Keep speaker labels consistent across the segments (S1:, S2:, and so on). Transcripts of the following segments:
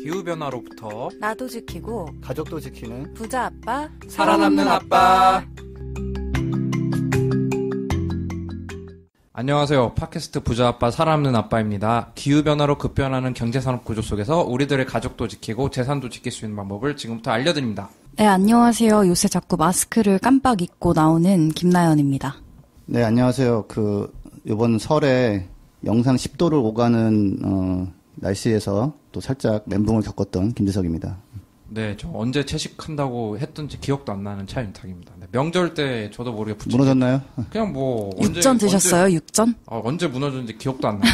S1: 기후변화로부터
S2: 나도 지키고
S3: 가족도 지키는
S2: 부자 아빠
S1: 살아남는 아빠. 안녕하세요. 팟캐스트 부자 아빠 살아남는 아빠입니다. 기후변화로 급변하는 경제산업 구조 속에서 우리들의 가족도 지키고 재산도 지킬 수 있는 방법을 지금부터 알려드립니다.
S2: 네, 안녕하세요. 요새 자꾸 마스크를 깜빡 잊고 나오는 김나연입니다.
S3: 네, 안녕하세요. 이번 설에 영상 10도를 오가는 날씨에서 또 살짝 멘붕을 겪었던 김재석입니다.
S1: 네, 저 언제 채식한다고 했던지 기억도 안 나는 차윤탁입니다. 네, 명절 때 저도 모르게 부친
S3: 무너졌나요?
S1: 그냥 뭐
S2: 육전 드셨어요? 육전?
S1: 언제 무너졌는지 기억도 안 나요.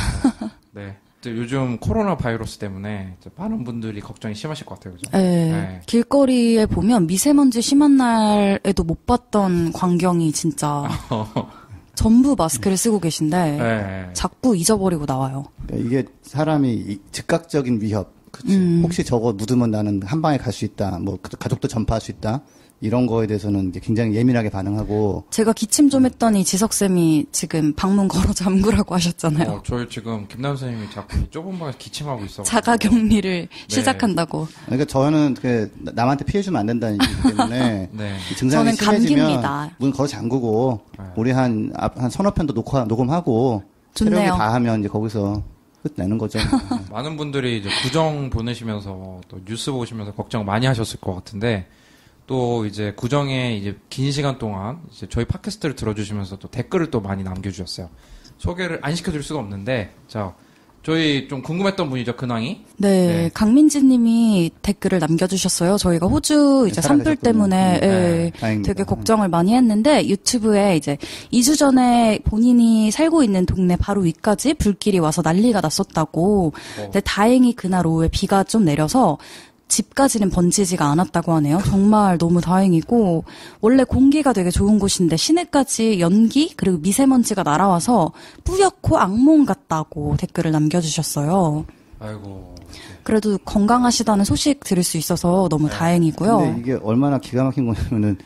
S1: 네. 요즘 코로나 바이러스 때문에 많은 분들이 걱정이 심하실 것 같아요. 그죠?
S2: 네.
S1: 네.
S2: 길거리에 보면 미세먼지 심한 날에도 못 봤던 광경이 진짜 전부 마스크를 쓰고 계신데
S1: 네.
S2: 자꾸 잊어버리고 나와요.
S3: 그러니까 이게 사람이 즉각적인 위협. 혹시 저거 묻으면 나는 한 방에 갈 수 있다. 뭐 가족도 전파할 수 있다. 이런 거에 대해서는 이제 굉장히 예민하게 반응하고.
S2: 제가 기침 좀 했더니 지석쌤이 지금 방문 걸어 잠그라고 하셨잖아요.
S1: 저희 지금 김남 선생님이 자꾸 좁은 방에서 기침하고 있어.
S2: 자가격리를 시작한다고.
S3: 그러니까 저는 남한테 피해주면 안 된다는 얘기 때문에.
S1: 네.
S3: 증상이
S2: 저는
S3: 심해지면
S2: 감기입니다.
S3: 문 걸어 잠그고 우리 한 서너 편도 녹음하고
S2: 좋네요.
S3: 체력이 다 하면 이제 거기서 끝내는 거죠.
S1: 많은 분들이 이제 구정 보내시면서 또 뉴스 보시면서 걱정 많이 하셨을 것 같은데 또 이제 구정에 이제 긴 시간 동안 이제 저희 팟캐스트를 들어주시면서 또 댓글을 또 많이 남겨주셨어요. 소개를 안 시켜줄 수가 없는데 자 저희 좀 궁금했던 분이죠, 근황이.
S2: 네, 강민지 님이 댓글을 남겨주셨어요. 저희가 호주 이제 산불 때문에 되게 걱정을 많이 했는데 유튜브에 이제 2주 전에 본인이 살고 있는 동네 바로 위까지 불길이 와서 난리가 났었다고. 근데 다행히 그날 오후에 비가 좀 내려서 집까지는 번지지가 않았다고 하네요. 정말 너무 다행이고 원래 공기가 되게 좋은 곳인데 시내까지 연기 그리고 미세먼지가 날아와서 뿌옇고 악몽 같다고 댓글을 남겨주셨어요.
S1: 아이고.
S2: 그래도 건강하시다는 소식 들을 수 있어서 너무 다행이고요.
S3: 근데 이게 얼마나 기가 막힌 거냐면은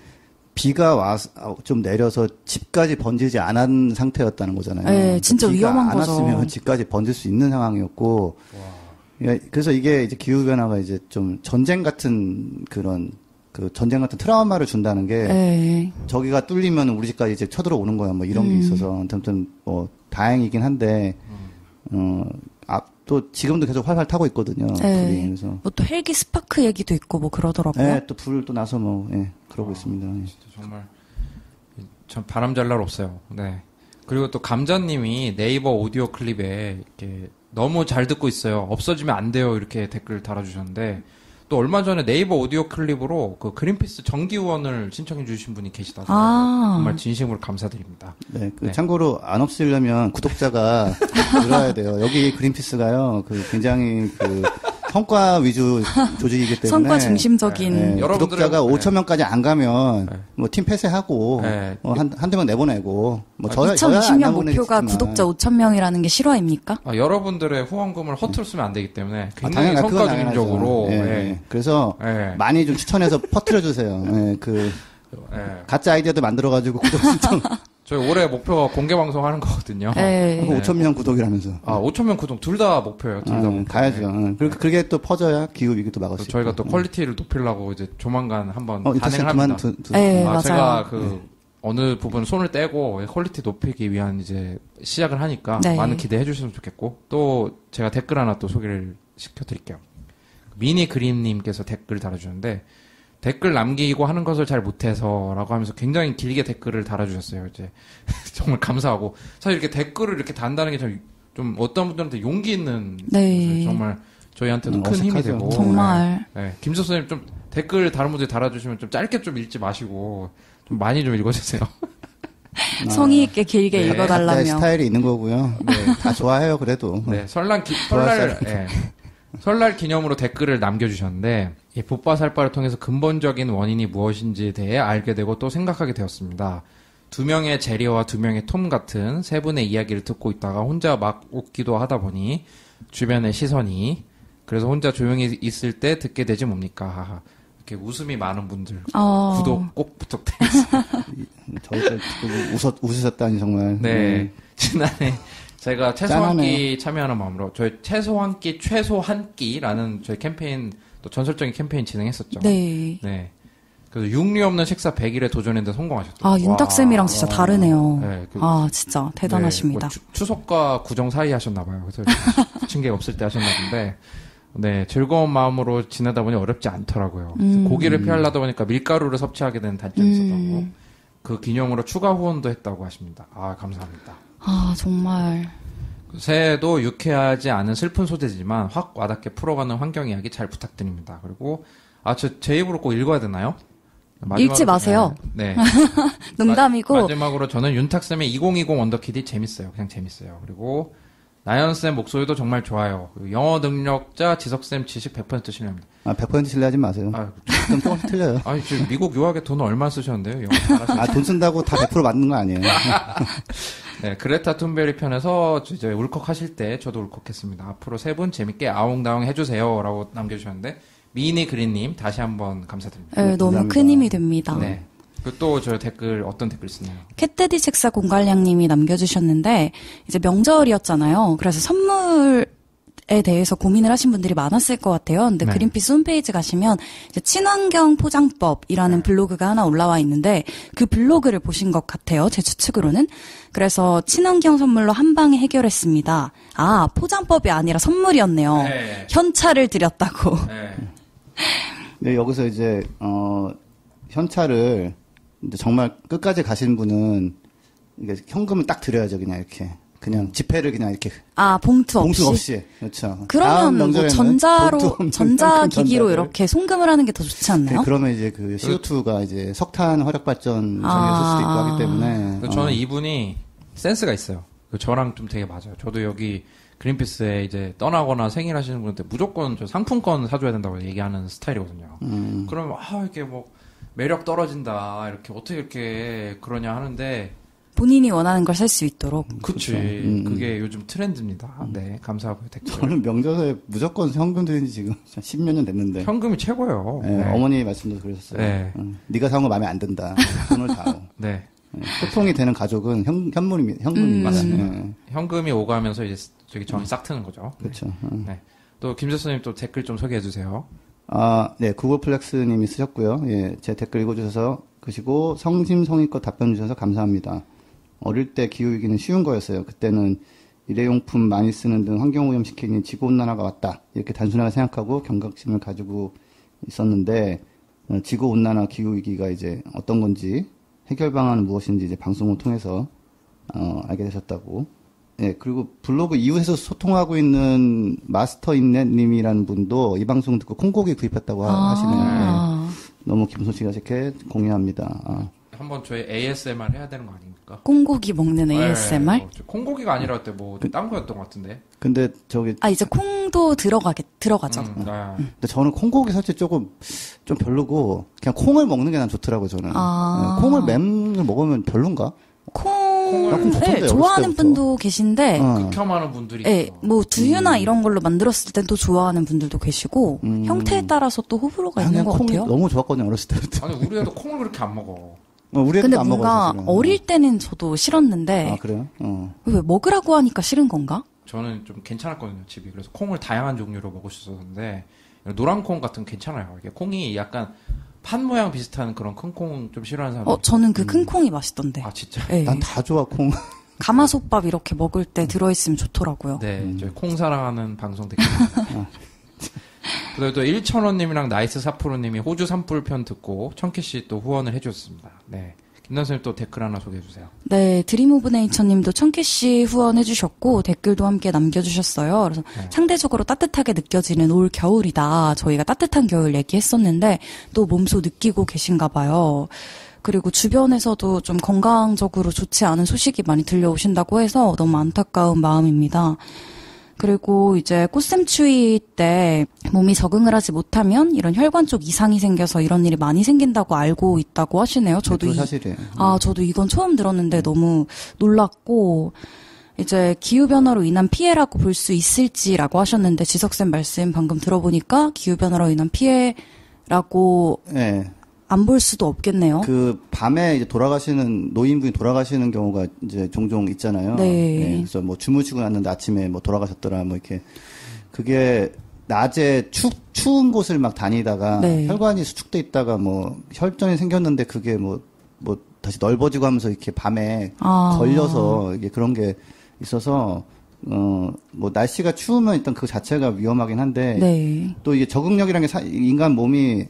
S3: 비가 와서 좀 내려서 집까지 번지지 않은 상태였다는 거잖아요.
S2: 네, 진짜
S3: 비가
S2: 위험한
S3: 안
S2: 거죠.
S3: 왔으면 집까지 번질 수 있는 상황이었고. 그래서 이게 이제 기후변화가 이제 좀 전쟁 같은 전쟁 같은 트라우마를 준다는 게 저기가 뚫리면 우리 집까지 이제 쳐들어오는 거야. 뭐 이런 게 있어서 아무튼 뭐 다행이긴 한데 또 지금도 계속 활활 타고 있거든요. 불이. 그래서
S2: 뭐 또 헬기 스파크 얘기도 있고 뭐 그러더라고요.
S3: 네, 또 불 또 나서 그러고 있습니다.
S1: 진짜 정말 참 바람 잘 날 없어요. 네. 그리고 또 감자님이 네이버 오디오 클립에 이렇게 너무 잘 듣고 있어요. 없어지면 안 돼요. 이렇게 댓글 달아주셨는데 또 얼마 전에 네이버 오디오 클립으로 그 그린피스 정기후원을 신청해 주신 분이 계시다서 정말 진심으로 감사드립니다.
S3: 네, 참고로 안 없애려면 구독자가 늘어야 돼요. 여기 그린피스가요, 굉장히 성과 위주 조직이기 때문에
S2: 성과 중심적인
S3: 구독자가 5천 명까지 안 가면 뭐 팀 폐쇄하고 한두 명 내보내고 뭐
S2: 2020년 목표가 구독자 5천 명이라는 게 실화입니까?
S1: 여러분들의 후원금을 허투루 쓰면 안 되기 때문에 굉장히 성과 중심적으로
S3: 그래서 많이 좀 추천해서 퍼뜨려 주세요. 가짜 아이디어도 만들어가지고 구독 신청.
S1: 저희 올해 목표가 공개 방송하는 거거든요.
S3: 5천 명 구독이라면서.
S1: 5천 명 구독 둘 다 목표예요. 둘 다 목표.
S3: 가야죠. 그게 또 퍼져야 기후 위기도 막을 수 있고.
S1: 저희가 또 퀄리티를 높이려고 이제 조만간 한번 단행을 합니다.
S2: 맞아요.
S1: 제가 어느 부분 손을 떼고 퀄리티 높이기 위한 이제 시작을 하니까 많은 기대해 주셨으면 좋겠고 또 제가 댓글 하나 또 소개를 시켜드릴게요. 미니 그림님께서 댓글 달아주셨는데 댓글 남기고 하는 것을 잘 못해서라고 하면서 굉장히 길게 댓글을 달아주셨어요. 이제 정말 감사하고 사실 이렇게 댓글을 이렇게 단다는 게 좀 어떤 분들한테 용기 있는 정말 저희한테도 큰 힘이 되고
S2: 정말
S1: 김석 선생님 좀 댓글 다른 분들이 달아주시면 좀 짧게 좀 읽지 마시고 좀 많이 좀 읽어주세요.
S2: 성의 있게 길게 읽어달라며.
S3: 각자의 스타일이 있는 거고요. 다 좋아해요. 그래도.
S1: 설날 기념으로 댓글을 남겨주셨는데 이 붓바살바를 통해서 근본적인 원인이 무엇인지에 대해 알게 되고 또 생각하게 되었습니다. 2명의 제리와 2명의 톰 같은 세 분의 이야기를 듣고 있다가 혼자 막 웃기도 하다 보니 주변의 시선이 그래서 혼자 조용히 있을 때 듣게 되지 뭡니까? 이렇게 웃음이 많은 분들 구독 꼭 부탁드리겠습니다.
S3: 저희들 웃으셨다니 정말.
S1: 네. 지난해 제가 최소 한 끼 참여하는 마음으로 저희 최소 한 끼 최소 한 끼라는 저희 캠페인 또 전설적인 캠페인 진행했었죠.
S2: 네.
S1: 네. 그래서 육류 없는 식사 100일에 도전했는데 성공하셨더라고요.
S2: 아, 윤탁쌤이랑 진짜 다르네요. 네, 진짜 대단하십니다.
S1: 네, 뭐 추석과 구정 사이 하셨나봐요. 그래서 징계 없을 때 하셨나 본데, 네, 즐거운 마음으로 지내다 보니 어렵지 않더라고요. 고기를 피하려다 보니까 밀가루를 섭취하게 되는 단점이 있었다고, 그 기념으로 추가 후원도 했다고 하십니다. 아, 감사합니다.
S2: 아, 정말.
S1: 새해에도 유쾌하지 않은 슬픈 소재지만 확 와닿게 풀어가는 환경 이야기 잘 부탁드립니다. 그리고, 제 입으로 꼭 읽어야 되나요?
S2: 읽지 마세요.
S1: 네.
S2: 농담이고.
S1: 마지막으로 저는 윤탁쌤의 2020 원더키디 재밌어요. 그냥 재밌어요. 그리고 나연쌤 목소리도 정말 좋아요. 영어 능력자 지석쌤 지식 100% 신뢰합니다.
S3: 100% 신뢰하지 마세요. 좀 조금씩 틀려요.
S1: 아니, 지금 미국 유학에 돈을 얼마 쓰셨는데요? 영어 잘하시죠?
S3: 돈 쓴다고 다 100% 맞는 거 아니에요.
S1: 네, 그레타 툰베리 편에서 이제 울컥하실 때 저도 울컥했습니다. 앞으로 세 분 재밌게 아웅다웅 해주세요. 라고 남겨주셨는데, 미니 그린님 다시 한번 감사드립니다.
S2: 네, 너무
S3: 감사합니다.
S2: 큰 힘이 됩니다.
S1: 네. 또 저 댓글 어떤 댓글 쓰나요?
S2: 캣데디 책사 공갈량님이 남겨주셨는데 이제 명절이었잖아요. 그래서 선물에 대해서 고민을 하신 분들이 많았을 것 같아요. 근데 그린피스 홈페이지 가시면 이제 친환경 포장법이라는 블로그가 하나 올라와 있는데 그 블로그를 보신 것 같아요. 제 추측으로는. 그래서 친환경 선물로 한 방에 해결했습니다. 아, 포장법이 아니라 선물이었네요.
S1: 네.
S2: 현찰을 드렸다고.
S3: 네, 여기서 이제 현찰을 이제 정말 끝까지 가신 분은 이게 현금을 딱 드려야죠. 그냥 지폐를 그냥 이렇게.
S2: 봉투
S3: 없이. 그렇죠.
S2: 그러면 뭐 전자기기로 이렇게 송금을 하는 게 더 좋지 않나요?
S3: 네, 그러면 이제 그 CO2가 이제 석탄 화력 발전 전에 쓸 수도 있고 하기 때문에.
S1: 저는 이분이 센스가 있어요. 저랑 좀 되게 맞아요. 저도 여기 그린피스에 이제 떠나거나 생일 하시는 분한테 무조건 저 상품권 사줘야 된다고 얘기하는 스타일이거든요. 그러면 이렇게 뭐 매력 떨어진다, 이렇게 어떻게 이렇게 그러냐 하는데
S2: 본인이 원하는 걸 살 수 있도록.
S1: 그치. 그게 요즘 트렌드입니다. 네, 감사하고요. 댓글.
S3: 저는 명절에 무조건 현금 드린 지 지금 10몇 년 됐는데.
S1: 현금이 최고예요.
S3: 네, 어머니 말씀도 그러셨어요.
S1: 네.
S3: 네가 사온 거 마음에 안 든다. 돈을 다오.
S1: 네.
S3: 소통이 되는 가족은 현금입니다.
S1: 맞습니다. 현금이 오가면서 이제 저기 정이 싹 트는 거죠.
S3: 그렇죠.
S1: 네. 또 김재수님 또 댓글 좀 소개해 주세요.
S3: 네, 구글플렉스님이 쓰셨고요. 예, 제 댓글 읽어주셔서 그시고 성심성의껏 답변 주셔서 감사합니다. 어릴 때 기후위기는 쉬운 거였어요. 그때는 일회용품 많이 쓰는 등 환경오염 시키니 지구온난화가 왔다. 이렇게 단순하게 생각하고 경각심을 가지고 있었는데 지구온난화 기후위기가 이제 어떤 건지 해결 방안은 무엇인지 이제 방송을 통해서 알게 되셨다고. 예, 그리고 블로그 이웃에서 소통하고 있는 마스터인넷님이라는 분도 이 방송 듣고 콩고기 구입했다고 하시네요. 예, 너무 기분 솔직하게 공유합니다.
S1: 한번 저희 ASMR 해야 되는 거 아닙니까?
S2: 콩고기 먹는 ASMR?
S1: 네, 콩고기가 아니라 그때 뭐 딴 거였던 것 같은데.
S3: 근데 저기
S2: 이제 콩도 들어가죠.
S3: 근데 저는 콩고기 사실 좀 별로고 그냥 콩을 먹는 게 난 좋더라고요. 저는. 네, 콩을 맨을 먹으면 별론가?
S2: 콩을 좋아하는 분도 계신데
S1: 극혐하는 분들이
S2: 네, 뭐 두유나 이런 걸로 만들었을 땐 또 좋아하는 분들도 계시고 형태에 따라서 또 호불호가 있는 것 같아요.
S3: 너무 좋았거든요. 어렸을 때부터.
S1: 아니 우리 애도 콩을 그렇게 안 먹어.
S3: 우리 애도
S2: 근데
S3: 안
S2: 뭔가
S3: 먹어요,
S2: 어릴 때는 저도 싫었는데
S3: 그래요?
S2: 왜 먹으라고 하니까 싫은 건가?
S1: 저는 좀 괜찮았거든요, 집이. 그래서 콩을 다양한 종류로 먹을 수 있었는데 노란 콩 같은 거 괜찮아요. 이게 콩이 약간 판 모양 비슷한 그런 큰 콩 좀 싫어하는 사람.
S2: 저는 그 큰 콩이 맛있던데.
S1: 아, 진짜?
S2: 네.
S3: 난 다 좋아, 콩.
S2: 가마솥밥 이렇게 먹을 때 들어있으면 좋더라고요.
S1: 네, 저희 콩 사랑하는 방송 댓글. 그리고 또 1,000원님이랑 나이스 사프로님이 호주 산불 편 듣고 청키씨 또 후원을 해주셨습니다. 네. 김남선님 또 댓글 하나 소개해주세요.
S2: 네, 드림 오브 네이처님도 청키씨 후원해주셨고 댓글도 함께 남겨주셨어요. 그래서 상대적으로 따뜻하게 느껴지는 올 겨울이다. 저희가 따뜻한 겨울 얘기했었는데 또 몸소 느끼고 계신가 봐요. 그리고 주변에서도 좀 건강적으로 좋지 않은 소식이 많이 들려오신다고 해서 너무 안타까운 마음입니다. 그리고 이제 꽃샘추위 때 몸이 적응을 하지 못하면 이런 혈관 쪽 이상이 생겨서 이런 일이 많이 생긴다고 알고 있다고 하시네요. 저도
S3: 사실이에요.
S2: 저도 이건 처음 들었는데 너무 놀랐고 이제 기후 변화로 인한 피해라고 볼 수 있을지라고 하셨는데 지석쌤 말씀 방금 들어보니까 기후 변화로 인한 피해라고
S3: 네.
S2: 안 볼 수도 없겠네요.
S3: 그 밤에 이제 돌아가시는 노인분이 돌아가시는 경우가 이제 종종 있잖아요.
S2: 네.
S3: 네. 그래서 뭐 주무시고 났는데 아침에 뭐 돌아가셨더라 뭐 이렇게 그게 낮에 추운 곳을 막 다니다가 네. 혈관이 수축돼 있다가 뭐 혈전이 생겼는데 그게 뭐 다시 넓어지고 하면서 이렇게 밤에 걸려서 이게 그런 게 있어서 뭐 날씨가 추우면 일단 그 자체가 위험하긴 한데
S2: 네.
S3: 또 이게 적응력이라는 게 인간 몸이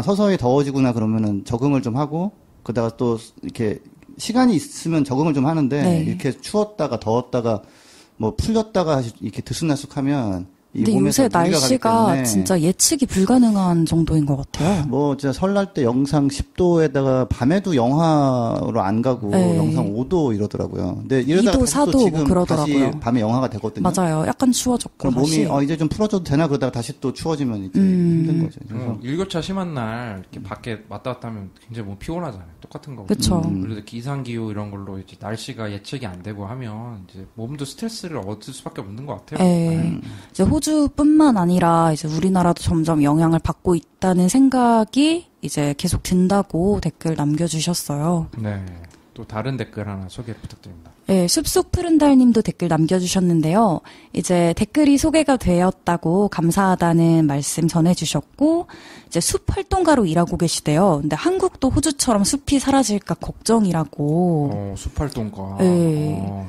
S3: 서서히 더워지구나 그러면은 적응을 좀 하고 그러다가 또 이렇게 시간이 있으면 적응을 좀 하는데 네. 이렇게 추웠다가 더웠다가 뭐 풀렸다가 이렇게 들쑥날쑥하면
S2: 근데 요새 날씨가 진짜 예측이 불가능한 정도인 것 같아요.
S3: 뭐 진짜 설날 때 영상 10도에다가 밤에도 영하로 안 가고 네. 영상 5도 이러더라고요. 근데 이러다가
S2: 2도, 4도
S3: 지금
S2: 뭐 그러더라고요.
S3: 다시 밤에 영하가 되거든요.
S2: 맞아요. 약간 추워졌고
S3: 몸이 이제 좀 풀어줘도 되나 그러다가 다시 또 추워지면 이제 힘든 거죠. 그래서
S1: 일교차 심한 날 이렇게 밖에 왔다 갔다 하면 굉장히 몸 피곤하잖아요. 똑같은 거고.
S2: 그렇죠.
S1: 그래도 기상기후 이런 걸로 이제 날씨가 예측이 안 되고 하면 이제 몸도 스트레스를 얻을 수밖에 없는 것 같아요.
S2: 네. 이제 호주뿐만 아니라 이제 우리나라도 점점 영향을 받고 있다는 생각이 이제 계속 든다고 댓글 남겨주셨어요.
S1: 네. 또 다른 댓글 하나 소개 부탁드립니다.
S2: 네, 숲속 푸른달님도 댓글 남겨주셨는데요. 이제 댓글이 소개가 되었다고 감사하다는 말씀 전해주셨고, 이제 숲 활동가로 일하고 계시대요. 근데 한국도 호주처럼 숲이 사라질까 걱정이라고.
S1: 숲 활동가.
S2: 네.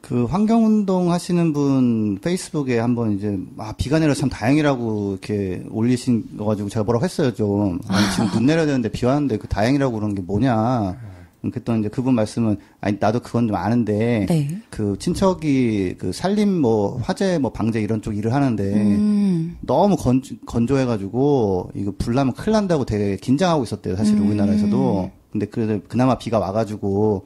S3: 그 환경운동 하시는 분 페이스북에 한번 이제 비가 내려 참 다행이라고 이렇게 올리신 거 가지고 제가 뭐라고 했어요 좀. 지금 눈 내려야 되는데 비 왔는데 그 다행이라고 그런 게 뭐냐. 그랬더니 이제 그분 말씀은 나도 그건 좀 아는데
S2: 네.
S3: 그 친척이 그 산림 뭐 화재 뭐 방제 이런 쪽 일을 하는데 너무 건조해가지고 이거 불 나면 큰일 난다고 되게 긴장하고 있었대요 사실 우리나라에서도. 근데 그나마 비가 와가지고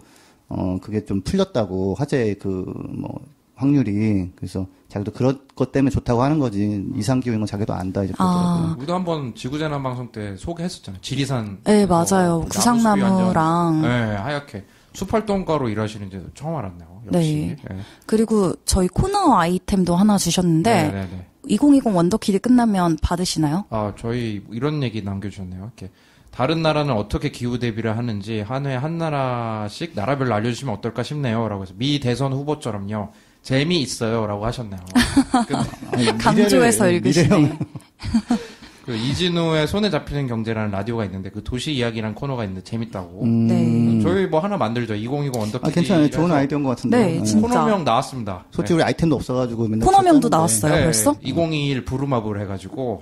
S3: 그게 좀 풀렸다고 화재 뭐 확률이. 그래서 자기도 그런 것 때문에 좋다고 하는 거지 이상기후인 건 자기도 안다 이제 그러더라고요.
S1: 우리도 한번 지구재난 방송 때 소개했었잖아요. 지리산.
S2: 네 맞아요. 구상나무랑.
S1: 네 하얗게 숲 활동가로 일하시는 지 처음 알았네요. 역시.
S2: 네. 네. 그리고 저희 코너 아이템도 하나 주셨는데
S1: 네네네.
S2: 2020 원더키드 끝나면 받으시나요?
S1: 저희 이런 얘기 남겨주셨네요. 이렇게. 다른 나라는 어떻게 기후 대비를 하는지 한 해 한 나라씩 나라별로 알려주시면 어떨까 싶네요. 라고 해서 미 대선 후보처럼요. 재미있어요. 라고 하셨네요.
S2: 강조해서 읽으시네.
S1: 그 이진우의 손에 잡히는 경제라는 라디오가 있는데 그 도시 이야기라는 코너가 있는데 재밌다고.
S2: 네.
S1: 저희 뭐 하나 만들죠. 2020 원더키드.
S3: 괜찮아요. 좋은 아이디어인 것 같은데.
S2: 네, 진짜.
S1: 코너명 나왔습니다.
S3: 솔직히 우리 아이템도 없어가지고 맨날
S2: 코너명도 나왔어요.
S1: 네,
S2: 벌써?
S1: 2021 부루마블 해가지고.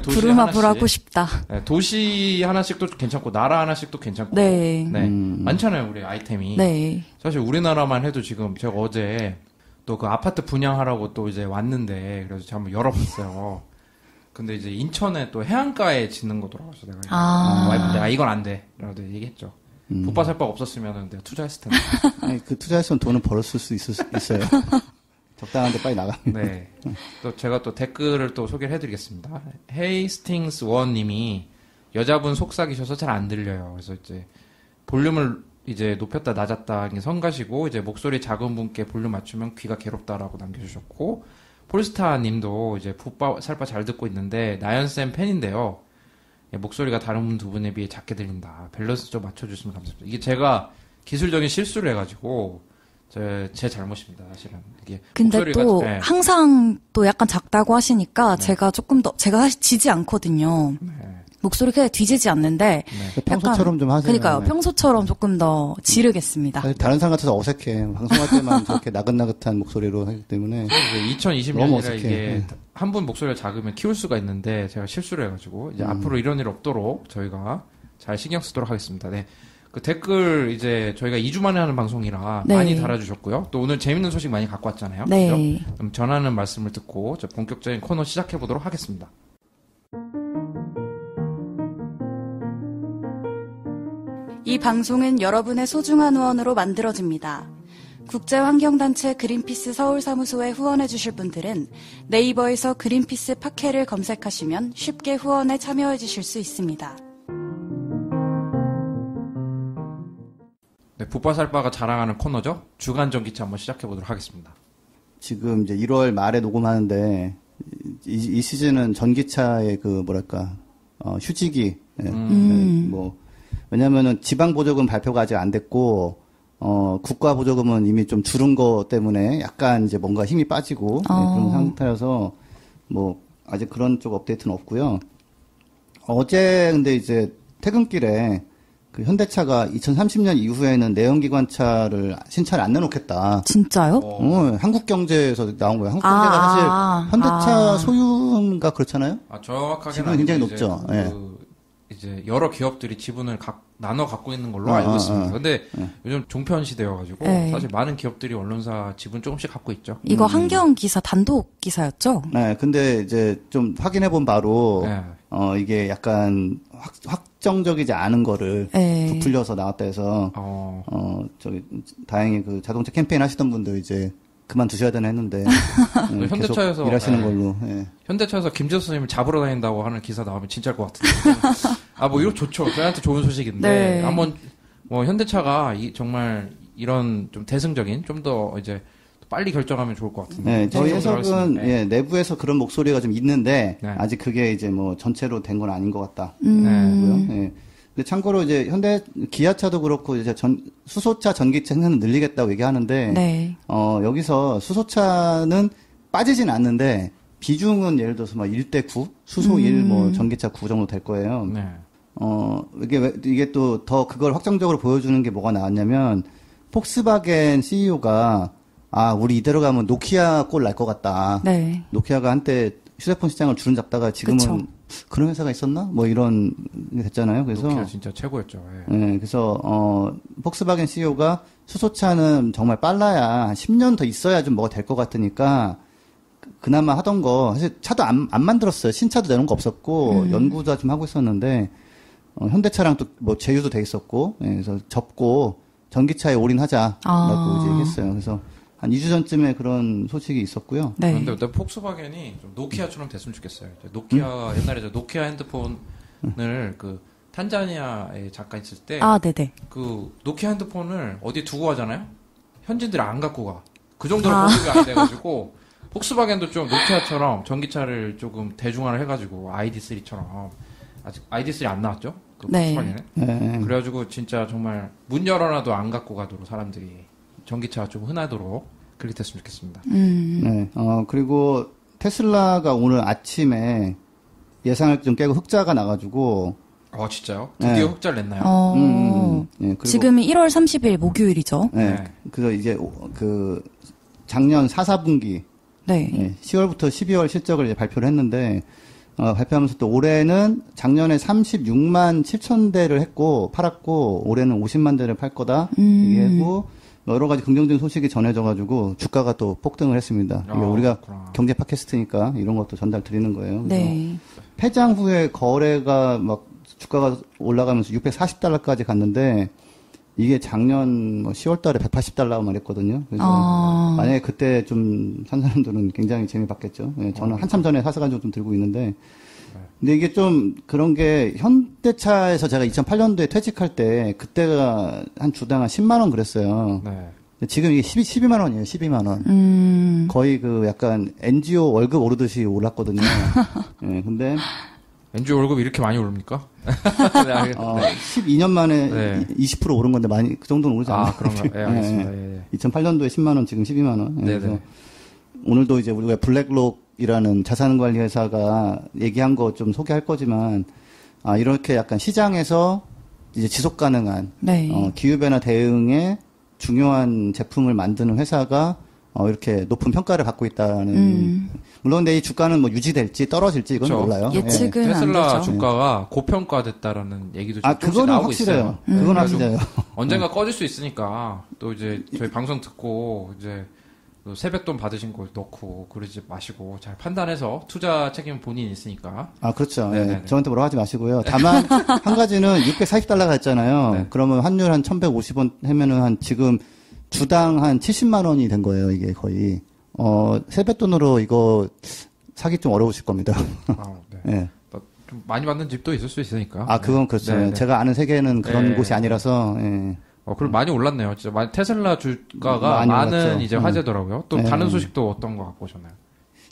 S2: 부루마블 하고 싶다.
S1: 네, 도시 하나씩도 괜찮고 나라 하나씩도 괜찮고.
S2: 네.
S1: 많잖아요 우리 아이템이.
S2: 네.
S1: 사실 우리나라만 해도 지금 제가 어제 또 그 아파트 분양하라고 또 이제 왔는데 그래서 제가 한번 열어봤어요. 근데 이제 인천에 또 해안가에 짓는 거더라고요. 내가 이건 안 돼. 라고 얘기했죠. 붓바살바가 없었으면 내가 투자했을 텐데.
S3: 아니, 그 투자했으면 돈은 벌었을 수 있어요. 적당한데 빨리 나가면.
S1: 네. 또 제가 또 댓글을 또 소개를 해드리겠습니다. 헤이스팅스 원님이 여자분 속삭이셔서 잘 안 들려요. 그래서 이제 볼륨을 이제 높였다 낮았다 성가시고 이제 목소리 작은 분께 볼륨 맞추면 귀가 괴롭다라고 남겨주셨고 폴스타 님도 이제 붓바 살바 잘 듣고 있는데 나연쌤 팬인데요. 목소리가 다른 두 분에 비해 작게 들린다. 밸런스 좀 맞춰주시면 감사합니다. 이게 제가 기술적인 실수를 해가지고 제 잘못입니다, 사실은. 이게
S2: 근데 또 네. 항상 또 약간 작다고 하시니까 네. 제가 사실 지지 않거든요. 네. 목소리가 뒤지지 않는데
S3: 네. 평소처럼 좀 하세요.
S2: 그러니까요. 네. 평소처럼 조금 더 지르겠습니다.
S3: 사실 다른 사람 같아서 어색해. 방송할 때만 저렇게 나긋나긋한 목소리로 하기 때문에
S1: 2020년이라 이게 한 분 목소리가 작으면 키울 수가 있는데 제가 실수를 해가지고 이제 앞으로 이런 일 없도록 저희가 잘 신경 쓰도록 하겠습니다. 네. 그 댓글 이제 저희가 2주 만에 하는 방송이라 네. 많이 달아주셨고요. 또 오늘 재밌는 소식 많이 갖고 왔잖아요.
S2: 네.
S1: 그렇죠? 그럼 전하는 말씀을 듣고 저 본격적인 코너 시작해 보도록 하겠습니다.
S2: 이 방송은 여러분의 소중한 후원으로 만들어집니다. 국제환경단체 그린피스 서울사무소에 후원해주실 분들은 네이버에서 그린피스 팟캐를 검색하시면 쉽게 후원에 참여해주실 수 있습니다.
S1: 네, 붓바살바가 자랑하는 코너죠. 주간 전기차 한번 시작해 보도록 하겠습니다.
S3: 지금 이제 1월 말에 녹음하는데 이 시즌은 전기차의 그 뭐랄까 휴지기, 뭐, 왜냐면은 지방보조금 발표가 아직 안 됐고, 국가보조금은 이미 좀 줄은 거 때문에 약간 이제 뭔가 힘이 빠지고, 그런 상태라서, 뭐, 아직 그런 쪽 업데이트는 없고요. 어제 근데 이제 퇴근길에 그 현대차가 2030년 이후에는 내연기관차를 신차를 안 내놓겠다.
S2: 진짜요?
S3: 한국경제에서 나온 거예요. 한국경제가 사실 현대차 소유가 그렇잖아요.
S1: 정확하게는
S3: 지분이 굉장히 높죠.
S1: 이제 여러 기업들이 지분을 나눠 갖고 있는 걸로 알고 있습니다. 근데 요즘 종편 시대여가지고 사실 많은 기업들이 언론사 지분 조금씩 갖고 있죠.
S2: 이거 한경 기사 단독 기사였죠?
S3: 네, 근데 이제 좀 확인해 본 바로 이게 약간 확정적이지 않은 거를 부풀려서 나왔다 해서 저기 다행히 그 자동차 캠페인 하시던 분들 이제 그만두셔야 되나 했는데
S1: 현대차에서
S3: 일하시는 걸로.
S1: 현대차에서 김재수 선생님을 잡으러 다닌다고 하는 기사 나오면 진짜일 것 같은데. 뭐 이거 좋죠. 저희한테 좋은 소식인데 한번 뭐 현대차가 정말 이런 좀 대승적인 좀 더 이제 빨리 결정하면 좋을 것 같은데.
S3: 네, 저희 해석은 내부에서 그런 목소리가 좀 있는데 아직 그게 이제 뭐 전체로 된 건 아닌 것 같다. 근데 참고로 이제 기아차도 그렇고 이제 수소차, 전기차 생산을 늘리겠다고 얘기하는데 여기서 수소차는 빠지진 않는데 비중은 예를 들어서 막 1대9, 수소 1, 뭐 전기차 9 정도 될 거예요. 이게 또 더 그걸 확정적으로 보여주는 게 뭐가 나왔냐면 폭스바겐 CEO가 우리 이대로 가면 노키아 꼴 날 것 같다. 노키아가 한때 휴대폰 시장을 주름잡다가 지금은 그쵸. 그런 회사가 있었나? 뭐 이런 게 됐잖아요. 그래서
S1: 노키아 진짜 최고였죠.
S3: 그래서 폭스바겐 CEO가 수소차는 정말 빨라야 한 10년 더 있어야 좀 뭐가 될 것 같으니까 그나마 하던 거 사실 차도 안 만들었어요. 신차도 내놓은 거 없었고 연구도 좀 하고 있었는데 현대차랑 또 뭐 제휴도 돼 있었고 그래서 접고 전기차에 올인하자라고 이제 얘기했어요. 그래서 한 2주 전쯤에 그런 소식이 있었고요.
S1: 그런데 폭스바겐이 좀 노키아처럼 됐으면 좋겠어요. 노키아 옛날에 노키아 핸드폰을 그 탄자니아에 잠깐 있을 때 그 노키아 핸드폰을 어디 두고 가잖아요. 현지인들이 안 갖고 가. 그 정도로 보급이 안 돼가지고 폭스바겐도 좀 노키아처럼 전기차를 조금 대중화를 해가지고 ID3처럼 아직 ID3 안 나왔죠? 그 폭스바겐에. 그래가지고 진짜 정말 문 열어놔도 안 갖고 가도록 사람들이 전기차가 좀 흔하도록 그렇게 됐으면 좋겠습니다.
S3: 그리고 테슬라가 오늘 아침에 예상을 좀 깨고 흑자가 나가지고.
S1: 진짜요? 드디어 흑자를 냈나요?
S2: 그리고 지금이 1월 30일 목요일이죠.
S3: 그래서 이제 작년 4분기 10월부터 12월 실적을 이제 발표를 했는데, 발표하면서 또 올해는 작년에 36만 7천 대를 팔았고, 올해는 50만 대를 팔 거다. 얘기하고, 여러 가지 긍정적인 소식이 전해져가지고, 주가가 또 폭등을 했습니다. 우리가 경제 팟캐스트니까 이런 것도 전달 드리는 거예요. 그래서 폐장 후에 거래가 막 주가가 올라가면서 640달러까지 갔는데, 이게 작년 10월 달에 180달러 말했거든요. 그래서 만약에 그때 좀 산 사람들은 굉장히 재미봤겠죠. 저는 한참 전에 사서가지고 좀 들고 있는데. 근데 이게 좀 그런 게 현대차에서 제가 2008년도에 퇴직할 때 그때가 한 주당 한 10만 원 그랬어요. 지금 이게 12만 원이에요. 12만 원. 거의 그 약간 NGO 월급 오르듯이 올랐거든요. 근데
S1: NGO 월급이 이렇게 많이 오릅니까?
S3: 12년 만에 20% 오른 건데 많이 그 정도는 오르지 않아요.
S1: 그런가요? 알겠습니다.
S3: 2008년도에 10만 원, 지금 12만 원. 그래서 오늘도 이제 우리가 블랙록이라는 자산관리 회사가 얘기한 거 좀 소개할 거지만 이렇게 약간 시장에서 이제 지속 가능한 기후변화 대응에 중요한 제품을 만드는 회사가 이렇게 높은 평가를 받고 있다는. 물론 근데 이 주가는 뭐 유지될지 떨어질지 이건 몰라요.
S2: 예측은
S1: 테슬라
S2: 안 되죠.
S1: 주가가 고평가됐다라는 얘기도 좀
S3: 그거는
S1: 나오고
S3: 확실해요.
S1: 있어요.
S3: 그건 확실해요.
S1: 언젠가 꺼질 수 있으니까 또 이제 저희 방송 듣고 이제 세뱃돈 받으신 걸 넣고 그러지 마시고 잘 판단해서 투자 책임 본인이 있으니까.
S3: 그렇죠. 저한테 뭐라고 하지 마시고요. 다만 한 가지는 640달러가 했잖아요. 그러면 환율 한 1,150원 하면은 한 지금 주당 한 70만 원이 된 거예요. 이게 거의. 세뱃돈으로 이거 사기 좀 어려우실 겁니다.
S1: 좀 많이 받는 집도 있을 수 있으니까.
S3: 그건 그렇죠. 제가 아는 세계는 그런 곳이 아니라서.
S1: 그럼 많이 올랐네요. 진짜 테슬라 주가가 많은 이제 화제더라고요. 또 다른 소식도 어떤 거 갖고 오셨나요?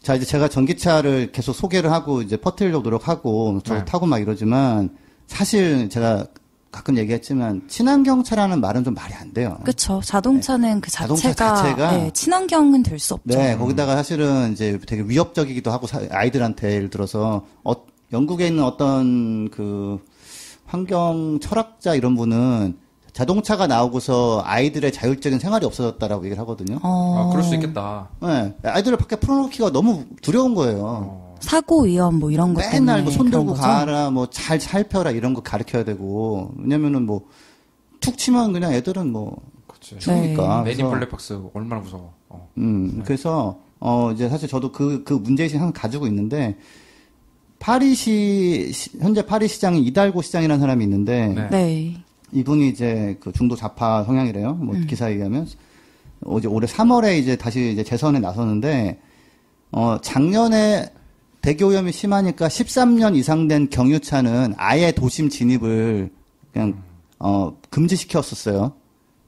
S3: 자, 이제 제가 전기차를 계속 소개를 하고 이제 퍼뜨리려고 노력하고 저도 타고 막 이러지만 사실 제가 가끔 얘기했지만 친환경차라는 말은 좀 말이 안 돼요.
S2: 그렇죠. 자동차는 그 자체가 네, 친환경은 될 수 없죠.
S3: 네, 거기다가 사실은 이제 되게 위협적이기도 하고 아이들한테 예를 들어서 영국에 있는 어떤 그 환경 철학자 이런 분은 자동차가 나오고서 아이들의 자율적인 생활이 없어졌다라고 얘기를 하거든요.
S1: 그럴 수 있겠다.
S3: 네, 아이들을 밖에 풀어놓기가 너무 두려운 거예요.
S2: 사고 위험 뭐 이런 것 때문에
S3: 맨날 뭐 손 들고 가라, 뭐 잘 살펴라 이런 거 가르쳐야 되고 왜냐면은 뭐 툭 치면 그냥 애들은 뭐 죽으니까.
S1: 네. 매니 블랙박스 얼마나 무서워.
S3: 그래서 이제 사실 저도 그 문제의식 항상 가지고 있는데 현재 파리 시장이 이달고 시장이라는 사람이 있는데.
S2: 네.
S3: 이분이 이제 그 중도 좌파 성향이래요. 뭐 기사에 의하면 이제 올해 3월에 이제 다시 이제 재선에 나서는데 작년에 대기 오염이 심하니까 13년 이상 된 경유차는 아예 도심 진입을 그냥 금지시켰었어요.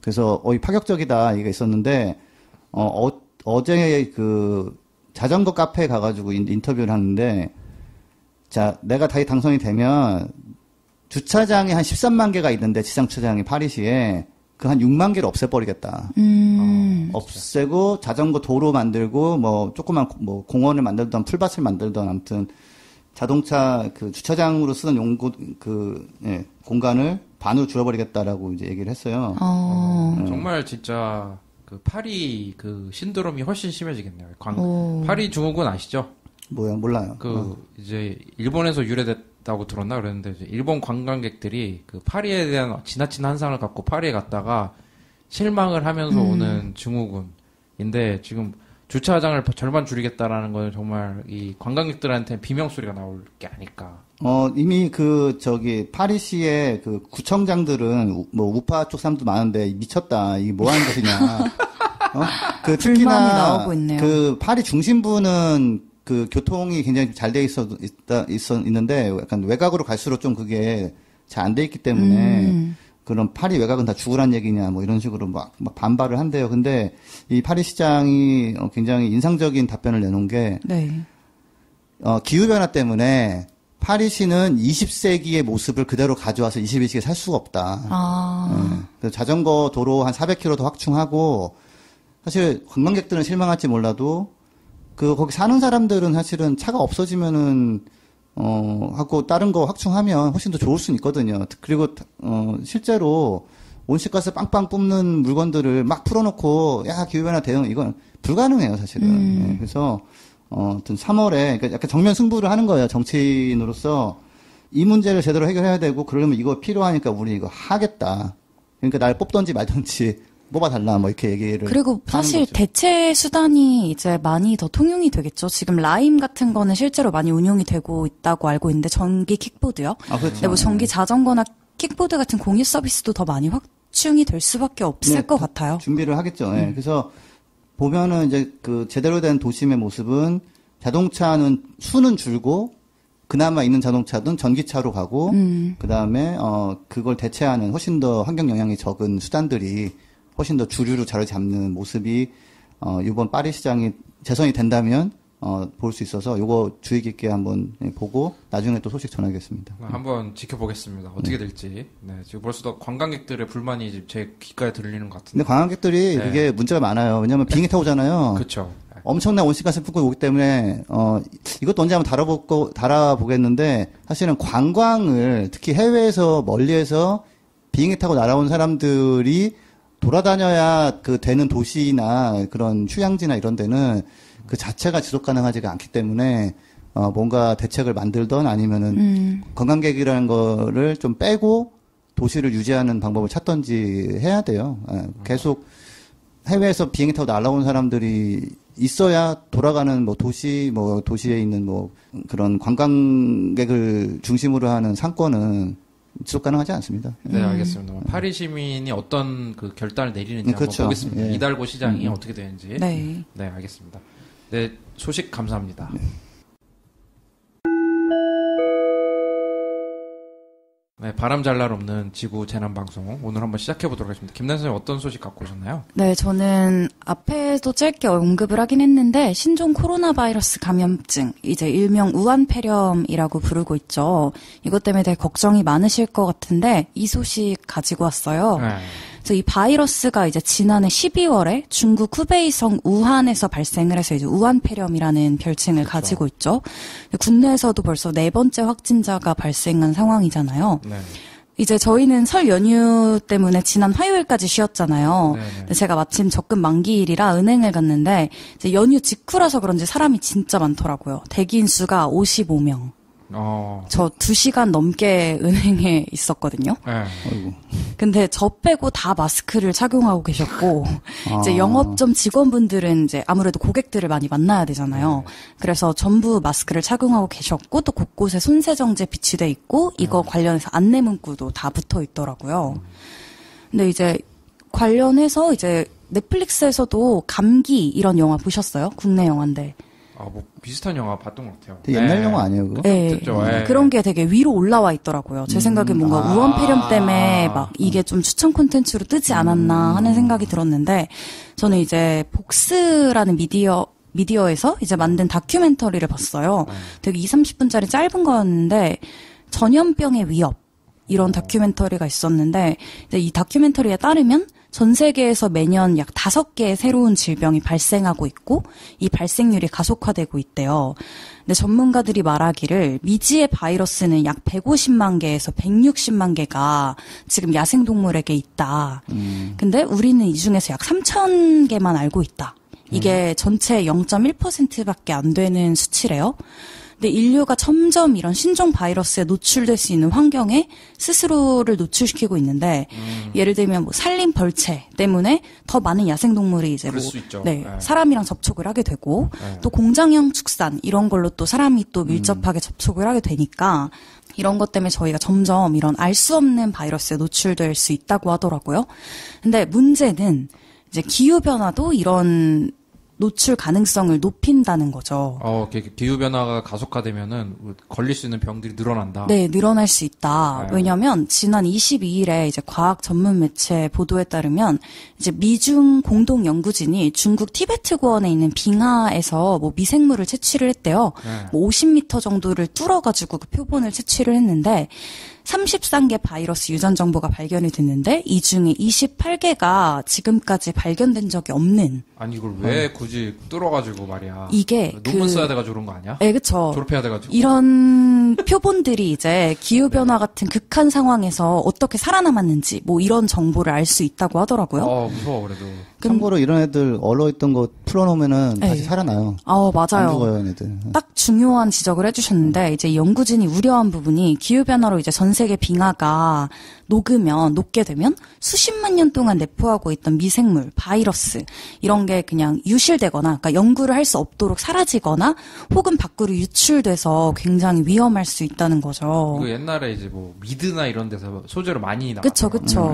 S3: 그래서 파격적이다 이게 있었는데 어제 그 자전거 카페에 가가지고 인터뷰를 하는데 자 내가 다시 당선이 되면 주차장이 한 13만 개가 있는데 지상주차장이 파리시에 그 한 6만 개를 없애버리겠다. 없애고 자전거 도로 만들고 뭐 조그만 뭐 공원을 만들던 풀밭을 만들던 아무튼 자동차 그 주차장으로 쓰는 공간을 반으로 줄여버리겠다라고 이제 얘기를 했어요.
S1: 정말 진짜 그 파리 그 신드롬이 훨씬 심해지겠네요. 파리 증후군 아시죠?
S3: 뭐야 몰라요.
S1: 이제 일본에서 유래됐다고 들었나 그랬는데 이제 일본 관광객들이 그 파리에 대한 지나친 환상을 갖고 파리에 갔다가 실망을 하면서 오는 증후군인데 지금 주차장을 절반 줄이겠다라는 건 정말 이 관광객들한테 비명 소리가 나올 게 아닐까.
S3: 이미 파리시의 그 구청장들은 뭐 우파 쪽 사람도 많은데 미쳤다. 이게 뭐 하는 것이냐. 특히나
S2: 나오고 있네요.
S3: 그 파리 중심부는 그 교통이 굉장히 잘 돼 있는데 약간 외곽으로 갈수록 좀 그게 잘 안 돼 있기 때문에 그런 파리 외곽은 다 죽으란 얘기냐 뭐 이런 식으로 막 반발을 한대요. 근데 이 파리 시장이 굉장히 인상적인 답변을 내놓은 게 기후 변화 때문에 파리시는 20세기의 모습을 그대로 가져와서 21세기에 살 수가 없다. 그래서 자전거 도로 한 400km 더 확충하고 사실 관광객들은 실망할지 몰라도 거기 사는 사람들은 사실은 차가 없어지면은, 하고 다른 거 확충하면 훨씬 더 좋을 수는 있거든요. 그리고, 실제로 온실가스 빵빵 뿜는 물건들을 막 풀어놓고, 기후변화 대응, 이건 불가능해요, 사실은. 네, 그래서, 아무튼 3월에, 그러니까 약간 정면 승부를 하는 거예요, 정치인으로서. 이 문제를 제대로 해결해야 되고, 그러려면 이거 필요하니까 우리 이거 하겠다. 그러니까 날 뽑던지 말던지, 뽑아달라, 뭐, 이렇게 얘기를.
S2: 그리고 사실 대체 수단이 이제 많이 더 통용이 되겠죠. 지금 라임 같은 거는 실제로 많이 운용이 되고 있다고 알고 있는데, 전기 킥보드요?
S3: 그렇죠.
S2: 근데 뭐 전기 자전거나 킥보드 같은 공유 서비스도 더 많이 확충이 될 수밖에 없을 것 같아요.
S3: 준비를 하겠죠. 네. 그래서 보면은 이제 그 제대로 된 도심의 모습은 자동차는 수는 줄고, 그나마 있는 자동차든 전기차로 가고, 그 다음에, 그걸 대체하는 훨씬 더 환경 영향이 적은 수단들이 훨씬 더 주류로 자리 잡는 모습이 이번 파리 시장이 재선이 된다면 볼 수 있어서 요거 주의 깊게 한번 보고 나중에 또 소식 전하겠습니다.
S1: 한번 지켜보겠습니다. 어떻게 될지. 네, 지금 벌써 관광객들의 불만이 제 귓가에 들리는 것 같은데.
S3: 근데 관광객들이 이게 문제가 많아요. 왜냐하면 비행기 타고 오잖아요.
S1: 그렇죠.
S3: 엄청난 온실가스 뿜고 오기 때문에 이것도 언제 한번 달아보겠는데 사실은 관광을 특히 해외에서 멀리에서 비행기 타고 날아온 사람들이 돌아다녀야 되는 도시나 그런 휴양지나 이런 데는 그 자체가 지속 가능하지가 않기 때문에 뭔가 대책을 만들던 아니면은 관광객이라는 거를 좀 빼고 도시를 유지하는 방법을 찾던지 해야 돼요. 계속 해외에서 비행기 타고 날아온 사람들이 있어야 돌아가는 도시에 있는 그런 관광객을 중심으로 하는 상권은 지속 가능하지 않습니다.
S1: 네, 알겠습니다. 파리 시민이 어떤 그 결단을 내리는지
S3: 그렇죠.
S1: 한번 보겠습니다.
S3: 예.
S1: 이달고 시장이 어떻게 되는지.
S2: 네.
S1: 네, 알겠습니다. 네, 소식 감사합니다. 네, 바람 잘 날 없는 지구 재난 방송 오늘 한번 시작해 보도록 하겠습니다. 김난 선생님 어떤 소식 갖고 오셨나요?
S2: 네, 저는 앞에도 짧게 언급을 하긴 했는데 신종 코로나 바이러스 감염증, 이제 일명 우한폐렴이라고 부르고 있죠. 이것 때문에 되게 걱정이 많으실 것 같은데 이 소식 가지고 왔어요. 네. 그래서 이 바이러스가 이제 지난해 12월에 중국 후베이성 우한에서 발생을 해서 이제 우한폐렴이라는 별칭을 그렇죠. 가지고 있죠. 국내에서도 벌써 4번째 확진자가 발생한 상황이잖아요. 네. 이제 저희는 설 연휴 때문에 지난 화요일까지 쉬었잖아요. 근데 제가 마침 적금 만기일이라 은행을 갔는데 이제 연휴 직후라서 그런지 사람이 진짜 많더라고요. 대기인 수가 55명. 저 2시간 넘게 은행에 있었거든요. 네. 근데 저 빼고 다 마스크를 착용하고 계셨고, 이제 영업점 직원분들은 이제 아무래도 고객들을 많이 만나야 되잖아요. 그래서 전부 마스크를 착용하고 계셨고, 또 곳곳에 손세정제 비치돼 있고, 이거 관련해서 안내 문구도 다 붙어 있더라고요. 근데 이제 관련해서 이제 넷플릭스에서도 감기 이런 영화 보셨어요? 국내 영화인데.
S1: 뭐 비슷한 영화 봤던 것 같아요.
S3: 옛날 영화 아니에요, 그거?
S2: 네. 그런 게 되게 위로 올라와 있더라고요. 제 생각엔 뭔가 우한폐렴 때문에 막 이게 좀 추천 콘텐츠로 뜨지 않았나 하는 생각이 들었는데 저는 이제 복스라는 미디어에서 이제 만든 다큐멘터리를 봤어요. 되게 20-30분짜리 짧은 거였는데 전염병의 위협 이런 다큐멘터리가 있었는데 이제 이 다큐멘터리에 따르면 전 세계에서 매년 약 5개의 새로운 질병이 발생하고 있고 이 발생률이 가속화되고 있대요. 근데 전문가들이 말하기를 미지의 바이러스는 약 150만 개에서 160만 개가 지금 야생동물에게 있다. 근데 우리는 이 중에서 약 3천 개만 알고 있다. 이게 전체 0.1%밖에 안 되는 수치래요. 근데 인류가 점점 이런 신종 바이러스에 노출될 수 있는 환경에 스스로를 노출시키고 있는데 예를 들면 뭐 산림 벌채 때문에 더 많은 야생동물이 이제 사람이랑 접촉을 하게 되고 또 공장형 축산 이런 걸로 또 사람이 또 밀접하게 접촉을 하게 되니까 이런 것 때문에 저희가 점점 이런 알 수 없는 바이러스에 노출될 수 있다고 하더라고요. 근데 문제는 이제 기후변화도 이런 노출 가능성을 높인다는 거죠.
S1: 기후변화가 가속화되면은 걸릴 수 있는 병들이 늘어난다.
S2: 네, 늘어날 수 있다. 왜냐면 지난 22일에 이제 과학 전문 매체 보도에 따르면 이제 미중 공동 연구진이 중국 티베트 고원에 있는 빙하에서 뭐 미생물을 채취를 했대요. 뭐 50m 정도를 뚫어가지고 그 표본을 채취를 했는데 33개 바이러스 유전 정보가 발견이 됐는데 이 중에 28개가 지금까지 발견된 적이 없는.
S1: 아니 이걸 왜 굳이 뚫어가지고 말이야.
S2: 이게
S1: 논문 써야 돼가지고 그런 거 아니야?
S2: 네, 그렇죠.
S1: 졸업해야 돼가지고.
S2: 이런 표본들이 이제 기후변화 같은 극한 상황에서 어떻게 살아남았는지 뭐 이런 정보를 알 수 있다고 하더라고요.
S1: 무서워 그래도.
S3: 참고로 이런 애들 얼어있던 거 풀어놓으면은 다시 살아나요.
S2: 맞아요.
S3: 안 죽어요, 얘네들.
S2: 딱 중요한 지적을 해주셨는데 이제 연구진이 우려한 부분이 기후변화로 이제 전 세계 빙하가 녹게 되면 수십만 년 동안 내포하고 있던 미생물, 바이러스 이런 게 그냥 유실되거나 그러니까 연구를 할 수 없도록 사라지거나 혹은 밖으로 유출돼서 굉장히 위험할 수 있다는 거죠.
S1: 그 옛날에 이제 뭐 미드나 이런 데서 소재로 많이 나왔죠.
S2: 그쵸.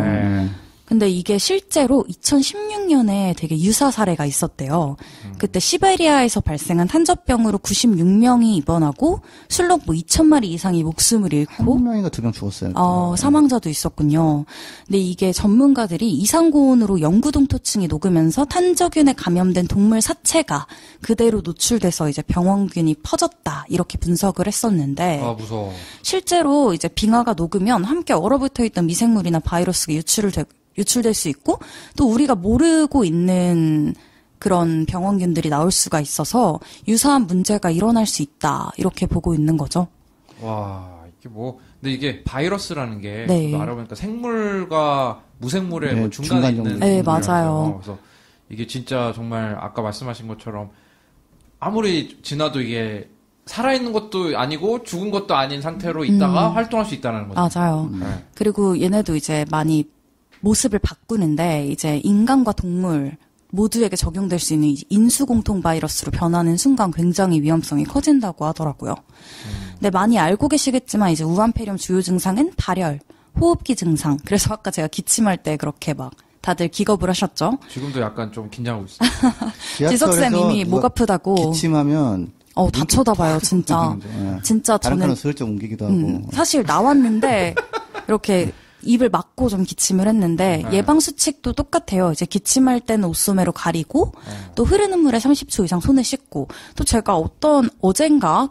S2: 근데 이게 실제로 2016년에 되게 유사 사례가 있었대요. 그때 시베리아에서 발생한 탄저병으로 96명이 입원하고 술록 뭐 2,000마리 이상이 목숨을 잃고
S3: 1명인가 2명 죽었어요.
S2: 사망자도 있었군요. 근데 이게 전문가들이 이상고온으로 영구동토층이 녹으면서 탄저균에 감염된 동물 사체가 그대로 노출돼서 이제 병원균이 퍼졌다 이렇게 분석을 했었는데
S1: 무서워.
S2: 실제로 이제 빙하가 녹으면 함께 얼어붙어 있던 미생물이나 바이러스가 유출될 수 있고 또 우리가 모르고 있는 그런 병원균들이 나올 수가 있어서 유사한 문제가 일어날 수 있다 이렇게 보고 있는 거죠.
S1: 이게 근데 이게 바이러스라는 게 알아보니까 생물과 무생물의 뭐 중간에 있는
S2: 네, 맞아요.
S1: 그래서 이게 진짜 정말 아까 말씀하신 것처럼 아무리 지나도 이게 살아있는 것도 아니고 죽은 것도 아닌 상태로 있다가 활동할 수 있다는 거죠.
S2: 맞아요. 그리고 얘네도 이제 많이 모습을 바꾸는데 이제 인간과 동물 모두에게 적용될 수 있는 인수공통 바이러스로 변하는 순간 굉장히 위험성이 커진다고 하더라고요. 근데 많이 알고 계시겠지만 이제 우한폐렴 주요 증상은 발열, 호흡기 증상. 그래서 아까 제가 기침할 때 그렇게 막 다들 기겁을 하셨죠.
S1: 지금도 약간 좀 긴장하고 있어요.
S2: 지석쌤 이미 목 아프다고.
S3: 기침하면
S2: 다 쳐다봐요, 진짜. 진짜
S3: 다른
S2: 저는.
S3: 슬쩍 옮기기도 하고.
S2: 사실 나왔는데 이렇게 입을 막고 좀 기침을 했는데 예방 수칙도 똑같아요. 이제 기침할 때는 옷소매로 가리고 또 흐르는 물에 30초 이상 손을 씻고 또 제가 어젠가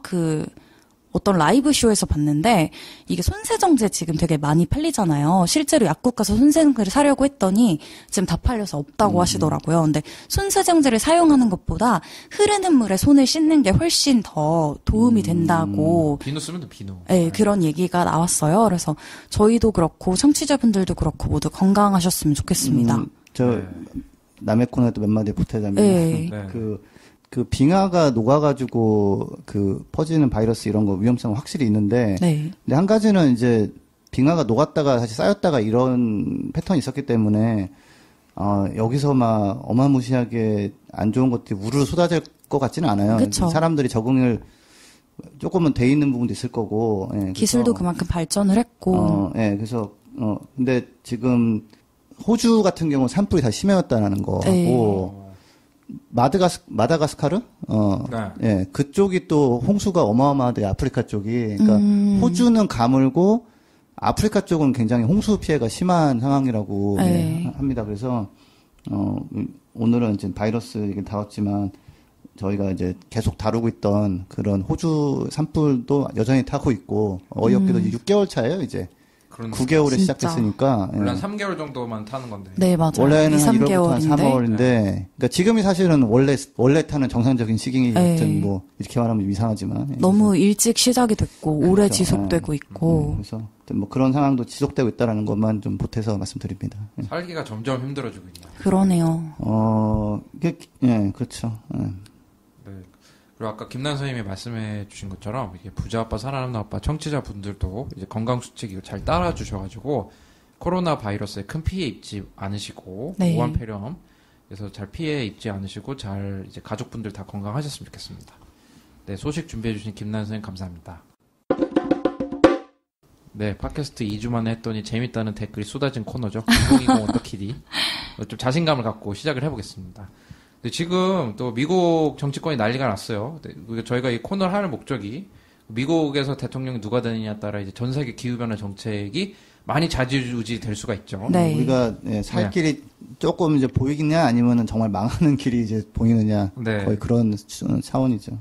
S2: 어떤 라이브 쇼에서 봤는데 이게 손세정제 지금 되게 많이 팔리잖아요. 실제로 약국 가서 손세정제를 사려고 했더니 지금 다 팔려서 없다고 하시더라고요. 근데 손세정제를 사용하는 것보다 흐르는 물에 손을 씻는 게 훨씬 더 도움이 된다고.
S1: 비누 쓰면 돼, 비누.
S2: 네, 그런 얘기가 나왔어요. 그래서 저희도 그렇고 청취자분들도 그렇고 모두 건강하셨으면 좋겠습니다.
S3: 남의 코너에도 몇 마디 보태자면 네. 그 빙하가 녹아가지고 퍼지는 바이러스 이런 거 위험성은 확실히 있는데, 네. 근데 한 가지는 이제 빙하가 녹았다가 다시 쌓였다가 이런 패턴이 있었기 때문에 여기서 막 어마무시하게 안 좋은 것들이 우르르 쏟아질 것 같지는 않아요. 그쵸. 사람들이 적응을 조금은 돼 있는 부분도 있을 거고, 예,
S2: 기술도 그만큼 발전을 했고,
S3: 그래서 근데 지금 호주 같은 경우 산불이 다 심해졌다는 거하고. 마다가스카르? 예, 그쪽이 또 홍수가 어마어마하대, 아프리카 쪽이. 그러니까, 호주는 가물고, 아프리카 쪽은 굉장히 홍수 피해가 심한 상황이라고 합니다. 그래서, 오늘은 이제 바이러스 얘기를 다뤘지만, 저희가 이제 계속 다루고 있던 그런 호주 산불도 여전히 타고 있고, 어이없게도 6개월 차예요, 이제. 9개월에 시작했으니까.
S1: 원래 한 3개월 정도만 타는 건데.
S2: 네, 맞아요.
S3: 원래는 한 1월부터 한 3월인데, 그러니까 지금이 사실은 원래 타는 정상적인 시기였든 뭐, 이렇게 말하면 이상하지만.
S2: 너무 일찍 시작이 됐고, 오래 그렇죠. 지속되고 있고.
S3: 그래서 뭐 그런 상황도 지속되고 있다는 것만 좀 보태서 말씀드립니다.
S1: 살기가 점점 힘들어지고 있네요.
S2: 그러네요.
S3: 그렇죠.
S1: 네. 그리고 아까 김난 선생님이 말씀해 주신 것처럼 이게 부자 아빠 살아남는 아빠 청취자분들도 이제 건강 수칙 이거 잘 따라 주셔가지고 코로나 바이러스에 큰 피해 입지 않으시고 오한폐렴에서 잘 피해 입지 않으시고 잘 이제 가족분들 다 건강하셨으면 좋겠습니다. 네, 소식 준비해 주신 김난 선생님 감사합니다. 네, 팟캐스트 2주 만에 했더니 재밌다는 댓글이 쏟아진 코너죠. 2020 어떡키디. 좀 자신감을 갖고 시작을 해보겠습니다. 지금 또 미국 정치권이 난리가 났어요. 저희가 이 코너를 하는 목적이 미국에서 대통령이 누가 되느냐에 따라 이제 전 세계 기후변화 정책이 많이 좌지우지 될 수가 있죠.
S2: 네.
S3: 우리가 살 길이 조금 이제 보이겠냐 아니면은 정말 망하는 길이 이제 보이느냐 거의 그런 차원이죠.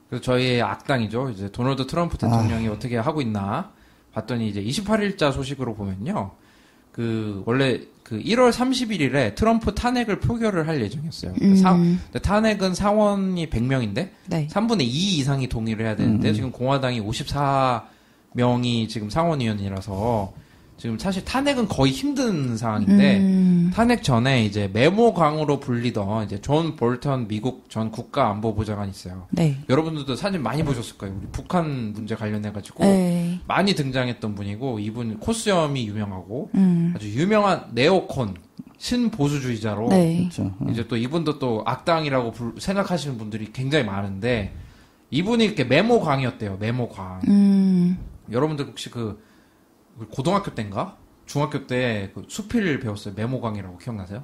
S1: 그래서 저희의 악당이죠. 이제 도널드 트럼프 대통령이 어떻게 하고 있나 봤더니 이제 28일자 소식으로 보면요. 원래 1월 31일에 트럼프 탄핵을 표결을 할 예정이었어요. 탄핵은 상원이 100명인데, 네. 3분의 2 이상이 동의를 해야 되는데, 지금 공화당이 54명이 지금 상원의원이라서, 지금 사실 탄핵은 거의 힘든 상황인데, 탄핵 전에 이제 메모광으로 불리던 이제 존 볼턴 미국 전 국가안보보좌관이 있어요. 네. 여러분들도 사진 많이 보셨을 거예요. 우리 북한 문제 관련해가지고 많이 등장했던 분이고, 이분 코수염이 유명하고 아주 유명한 네오콘 신보수주의자로 그렇죠. 이제 또 이분도 또 악당이라고 생각하시는 분들이 굉장히 많은데 이분이 이렇게 메모광이었대요. 메모광. 여러분들 혹시 고등학교 때인가? 중학교 때 수필 배웠어요. 메모광이라고 기억나세요?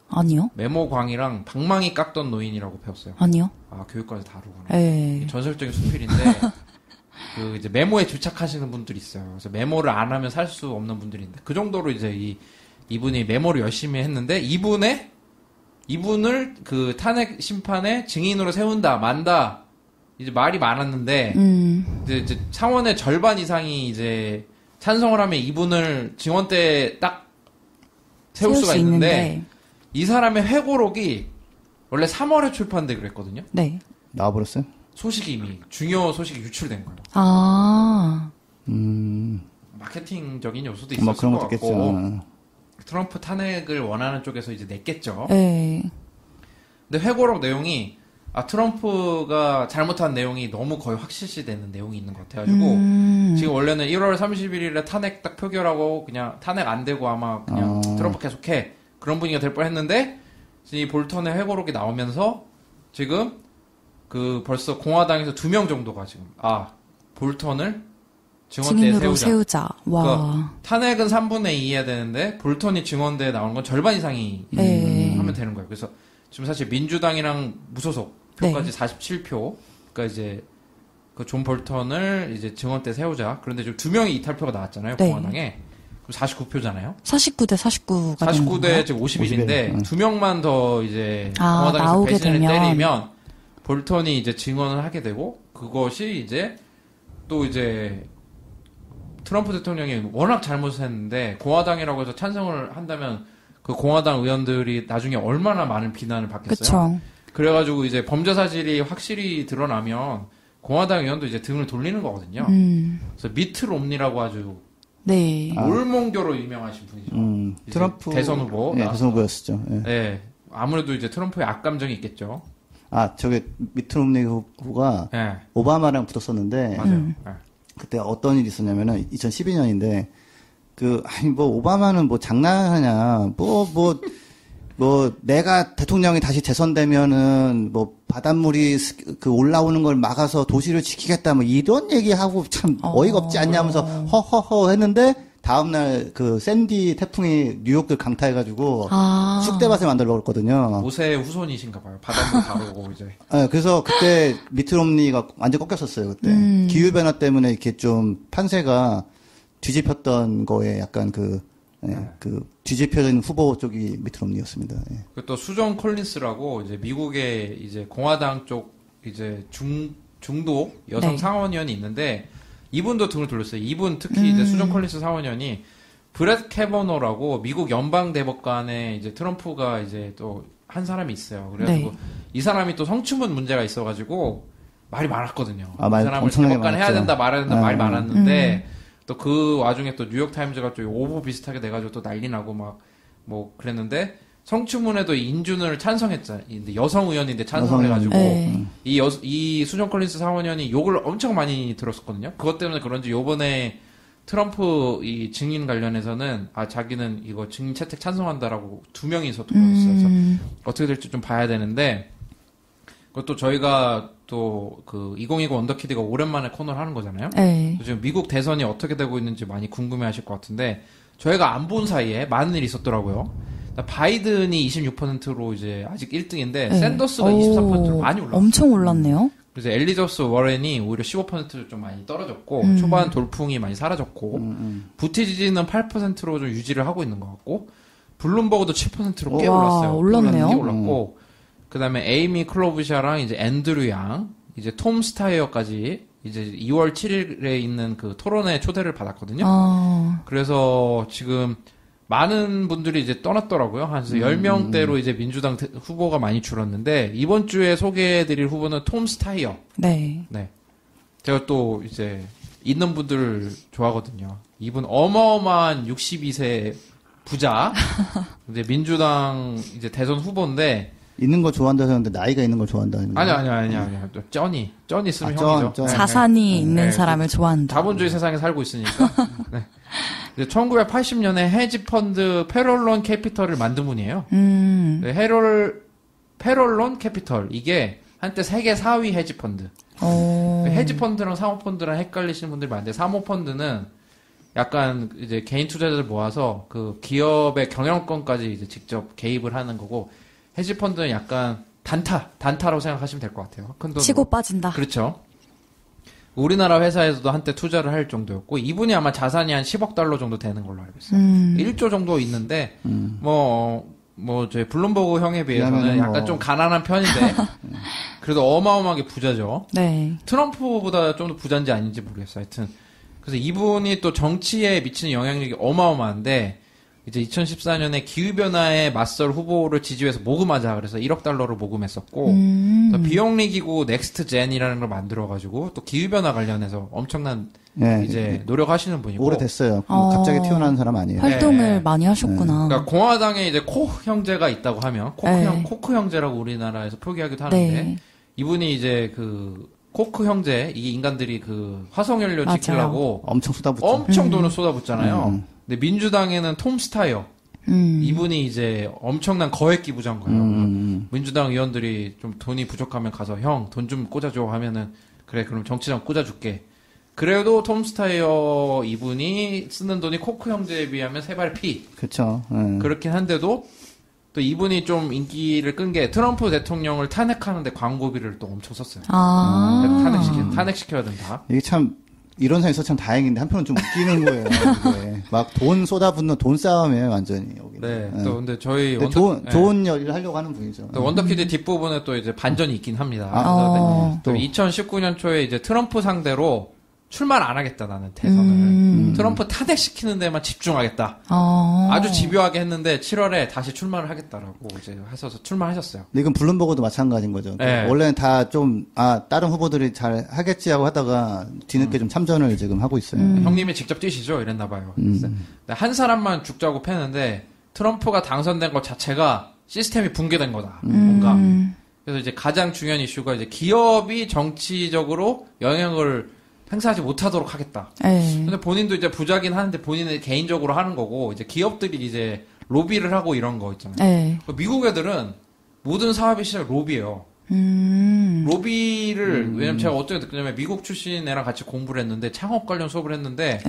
S2: 아니요.
S1: 메모광이랑 방망이 깎던 노인이라고 배웠어요.
S2: 아니요.
S1: 아, 교육과에서 다루구나. 전설적인 수필인데, 이제 메모에 집착하시는 분들이 있어요. 그래서 메모를 안 하면 살 수 없는 분들인데, 그 정도로 이제 이분이 메모를 열심히 했는데, 이분을 탄핵 심판에 증인으로 세운다, 만다, 이제 말이 많았는데, 이제 상원의 절반 이상이 이제 찬성을 하면 이분을 증언대에 딱 세울 수가 있는데 이 사람의 회고록이 원래 3월에 출판되기로 했거든요.
S3: 네. 나와버렸어요?
S1: 소식이 이미 중요 소식이 유출된 거예요. 마케팅적인 요소도 있었을 것 같고 있겠죠. 트럼프 탄핵을 원하는 쪽에서 이제 냈겠죠. 근데 회고록 내용이 트럼프가 잘못한 내용이 너무 거의 확실시되는 내용이 있는 것 같아가지고, 지금 원래는 1월 31일에 탄핵 딱 표결하고, 그냥 탄핵 안 되고 아마 그냥 트럼프 계속해. 그런 분위기가 될 뻔 했는데, 이 볼턴의 회고록이 나오면서, 지금, 벌써 공화당에서 2명 정도가 지금, 볼턴을 증언대에
S2: 세우자. 와.
S1: 그러니까 탄핵은 3분의 2 해야 되는데, 볼턴이 증언대에 나오는 건 절반 이상이 하면 되는 거예요. 그래서 지금 사실 민주당이랑 무소속, 표까지 47표. 그러니까 이제 존 볼턴을 이제 증언대 세우자. 그런데 지금 2명이 이탈표가 나왔잖아요. 공화당에. 그럼 49표잖아요.
S2: 49대 49가
S1: 49대 지금 50일인데 2명만 더 이제 공화당에서 배신을 때리면 볼턴이 이제 증언을 하게 되고 그것이 이제 또 이제 트럼프 대통령이 워낙 잘못을 했는데 공화당이라고 해서 찬성을 한다면 그 공화당 의원들이 나중에 얼마나 많은 비난을 받겠어요. 그쵸. 그래가지고 이제 범죄 사실이 확실히 드러나면 공화당 의원도 이제 등을 돌리는 거거든요. 그래서 미트 롬니라고 아주
S2: 네.
S1: 올몽교로 유명하신 분이죠.
S3: 트럼프
S1: 대선 후보.
S3: 네, 대선 후보였었죠. 예.
S1: 네. 아무래도 이제 트럼프의 악감정이 있겠죠.
S3: 저게 미트 롬니 후보가 네. 오바마랑 붙었었는데
S1: 맞아요. 네.
S3: 그때 어떤 일이 있었냐면은 2012년인데 오바마는 뭐 장난하냐 내가 대통령이 다시 재선되면은 뭐 바닷물이 그 올라오는 걸 막아서 도시를 지키겠다 뭐 이런 얘기하고 참 어이가 없지 않냐면서 허허허 했는데 다음날 그 샌디 태풍이 뉴욕을 강타해가지고 쑥대밭을 만들어버렸거든요.
S1: 모세의 후손이신가 봐요. 바닷물 다루고 이제.
S3: 네, 그래서 그때 미트 롬니가 완전 꺾였었어요. 그때 기후 변화 때문에 이렇게 좀 판세가 뒤집혔던 거에 약간 그 뒤집혀진 후보 쪽이 미트 롬니였습니다. 예.
S1: 또 수존 콜린스라고 이제 미국의 이제 공화당 쪽 이제 중도 여성 네. 상원의원이 있는데 이분도 등을 돌렸어요. 이분 특히 이제 수존 콜린스 상원의원이 브렛 캐버너라고 미국 연방 대법관에 이제 트럼프가 이제 또 한 사람이 있어요. 그래가지고 네. 이 사람이 또 성추문 문제가 있어가지고 말이 많았거든요. 이 사람을 대법관 해야 된다 말아야 된다 말이 많았는데. 또 그 와중에 또 뉴욕타임즈가 좀 오보 비슷하게 돼가지고 또 난리 나고 막 뭐 그랬는데 성추문에도 인준을 찬성했잖아요. 여성 의원인데 찬성을 해가지고 이 수존 콜린스 상원의원이 욕을 엄청 많이 들었었거든요. 그것 때문에 그런지 요번에 트럼프 이 증인 관련해서는 자기는 이거 증인 채택 찬성한다라고 2명이서 돌아섰어요. 그래서 어떻게 될지 좀 봐야 되는데 그것도 저희가 또 그 2020 언더키드가 오랜만에 코너를 하는 거잖아요. 지금 미국 대선이 어떻게 되고 있는지 많이 궁금해하실 것 같은데 저희가 안 본 사이에 많은 일이 있었더라고요. 바이든이 26%로 이제 아직 1등인데 샌더스가 23%로 많이 올랐어요.
S2: 엄청 올랐네요.
S1: 그래서 엘리저스 워렌이 오히려 15%로 좀 많이 떨어졌고 초반 돌풍이 많이 사라졌고 부티지지는 8%로 좀 유지를 하고 있는 것 같고 블룸버그도 7%로 꽤 올랐어요.
S2: 올랐네요.
S1: 꽤 올랐고 그 다음에 에이미 클로부샤랑 이제 앤드류 양, 이제 톰 스타이어까지 이제 2월 7일에 있는 그 토론회 초대를 받았거든요. 그래서 지금 많은 분들이 이제 떠났더라고요. 한 10명대로 이제 민주당 후보가 많이 줄었는데 이번 주에 소개해드릴 후보는 톰 스타이어.
S2: 네.
S1: 네. 제가 또 이제 있는 분들 좋아하거든요. 이분 어마어마한 62세 부자. 이제 민주당 이제 대선 후보인데
S3: 있는 거 좋아한다 하는데 나이가 있는 걸 좋아한다는 거예요?
S1: 아니야. 쩌니 쓰면 형이죠.
S2: 자산이 있는 사람을 좋아한다.
S1: 자본주의 세상에 살고 있으니까. 네. 1980년에 헤지펀드 페롤론 캐피털을 만든 분이에요. 네, 페롤론 캐피털 이게 한때 세계 4위 헤지펀드. 헤지펀드랑 사모펀드랑 헷갈리시는 분들이 많은데 사모펀드는 약간 이제 개인 투자자들 모아서 그 기업의 경영권까지 이제 직접 개입을 하는 거고 헤지펀드는 약간 단타라고 생각하시면 될 것 같아요. 큰 돈으로.
S2: 치고 빠진다.
S1: 그렇죠. 우리나라 회사에서도 한때 투자를 할 정도였고 이분이 아마 자산이 한 10억 달러 정도 되는 걸로 알고 있어요. 1조 정도 있는데 저희 블룸버그 형에 비해서는 약간 좀 가난한 편인데 그래도 어마어마하게 부자죠.
S2: 네.
S1: 트럼프보다 좀 더 부자인지 아닌지 모르겠어요. 하여튼 그래서 이분이 또 정치에 미치는 영향력이 어마어마한데 이제 2014년에 기후변화에 맞설 후보를 지지해서 모금하자 그래서 1억 달러를 모금했었고 또 비영리 기구 넥스트젠이라는 걸 만들어가지고 또 기후변화 관련해서 엄청난 이제 노력하시는 분이고
S3: 오래됐어요. 갑자기 튀어나온 사람 아니에요.
S2: 활동을 많이 하셨구나.
S1: 그러니까 공화당에 이제 코크 형제가 있다고 하면 코크 형제라고 우리나라에서 표기하기도 하는데 이분이 이제 그 코크 형제 이 인간들이 그 화석연료 지키려고
S3: 엄청 쏟아붓죠.
S1: 엄청 돈을 쏟아붓잖아요. 근데 민주당에는 톰 스타이어 이분이 이제 엄청난 거액 기부자인 거예요. 민주당 의원들이 좀 돈이 부족하면 가서 형 돈 좀 꽂아줘 하면은 그래 그럼 정치장 꽂아줄게. 그래도 톰 스타이어 이분이 쓰는 돈이 코크 형제에 비하면 세 발 피.
S3: 그렇죠.
S1: 그렇긴 한데도 또 이분이 좀 인기를 끈 게 트럼프 대통령을 탄핵하는데 광고비를 또 엄청 썼어요. 탄핵시켜야 된다.
S3: 이게 참 이런 상황이 있어서 참 다행인데 한편은 좀 웃기는 거예요. 막 돈 쏟아붓는 돈 싸움이에요, 완전히. 여기는.
S1: 네. 또 근데 저희
S3: 좋은 일을 하려고 하는 분이죠.
S1: 또 원더키드 뒷부분에 또 이제 반전이 있긴 합니다. 또 2019년 초에 이제 트럼프 상대로 출마를 안 하겠다, 나는 대선을. 트럼프 탄핵시키는 데만 집중하겠다. 아주 집요하게 했는데 7월에 다시 출마를 하겠다라고 이제 하셔서 출마하셨어요.
S3: 근데 이건 블룸버그도 마찬가지인 거죠.
S1: 네.
S3: 원래는 다 좀, 다른 후보들이 잘 하겠지 하고 하다가 뒤늦게 좀 참전을 지금 하고 있어요.
S1: 형님이 직접 뛰시죠? 이랬나 봐요. 한 사람만 죽자고 패는데 트럼프가 당선된 것 자체가 시스템이 붕괴된 거다. 뭔가. 그래서 이제 가장 중요한 이슈가 이제 기업이 정치적으로 영향을 행사하지 못하도록 하겠다. 근데 본인도 이제 부자긴 하는데 본인은 개인적으로 하는 거고, 이제 기업들이 이제 로비를 하고 이런 거 있잖아요. 미국 애들은 모든 사업의 시작 로비예요. 로비를, 왜냐면 제가 어떻게 느꼈냐면 미국 출신 애랑 같이 공부를 했는데 창업 관련 수업을 했는데,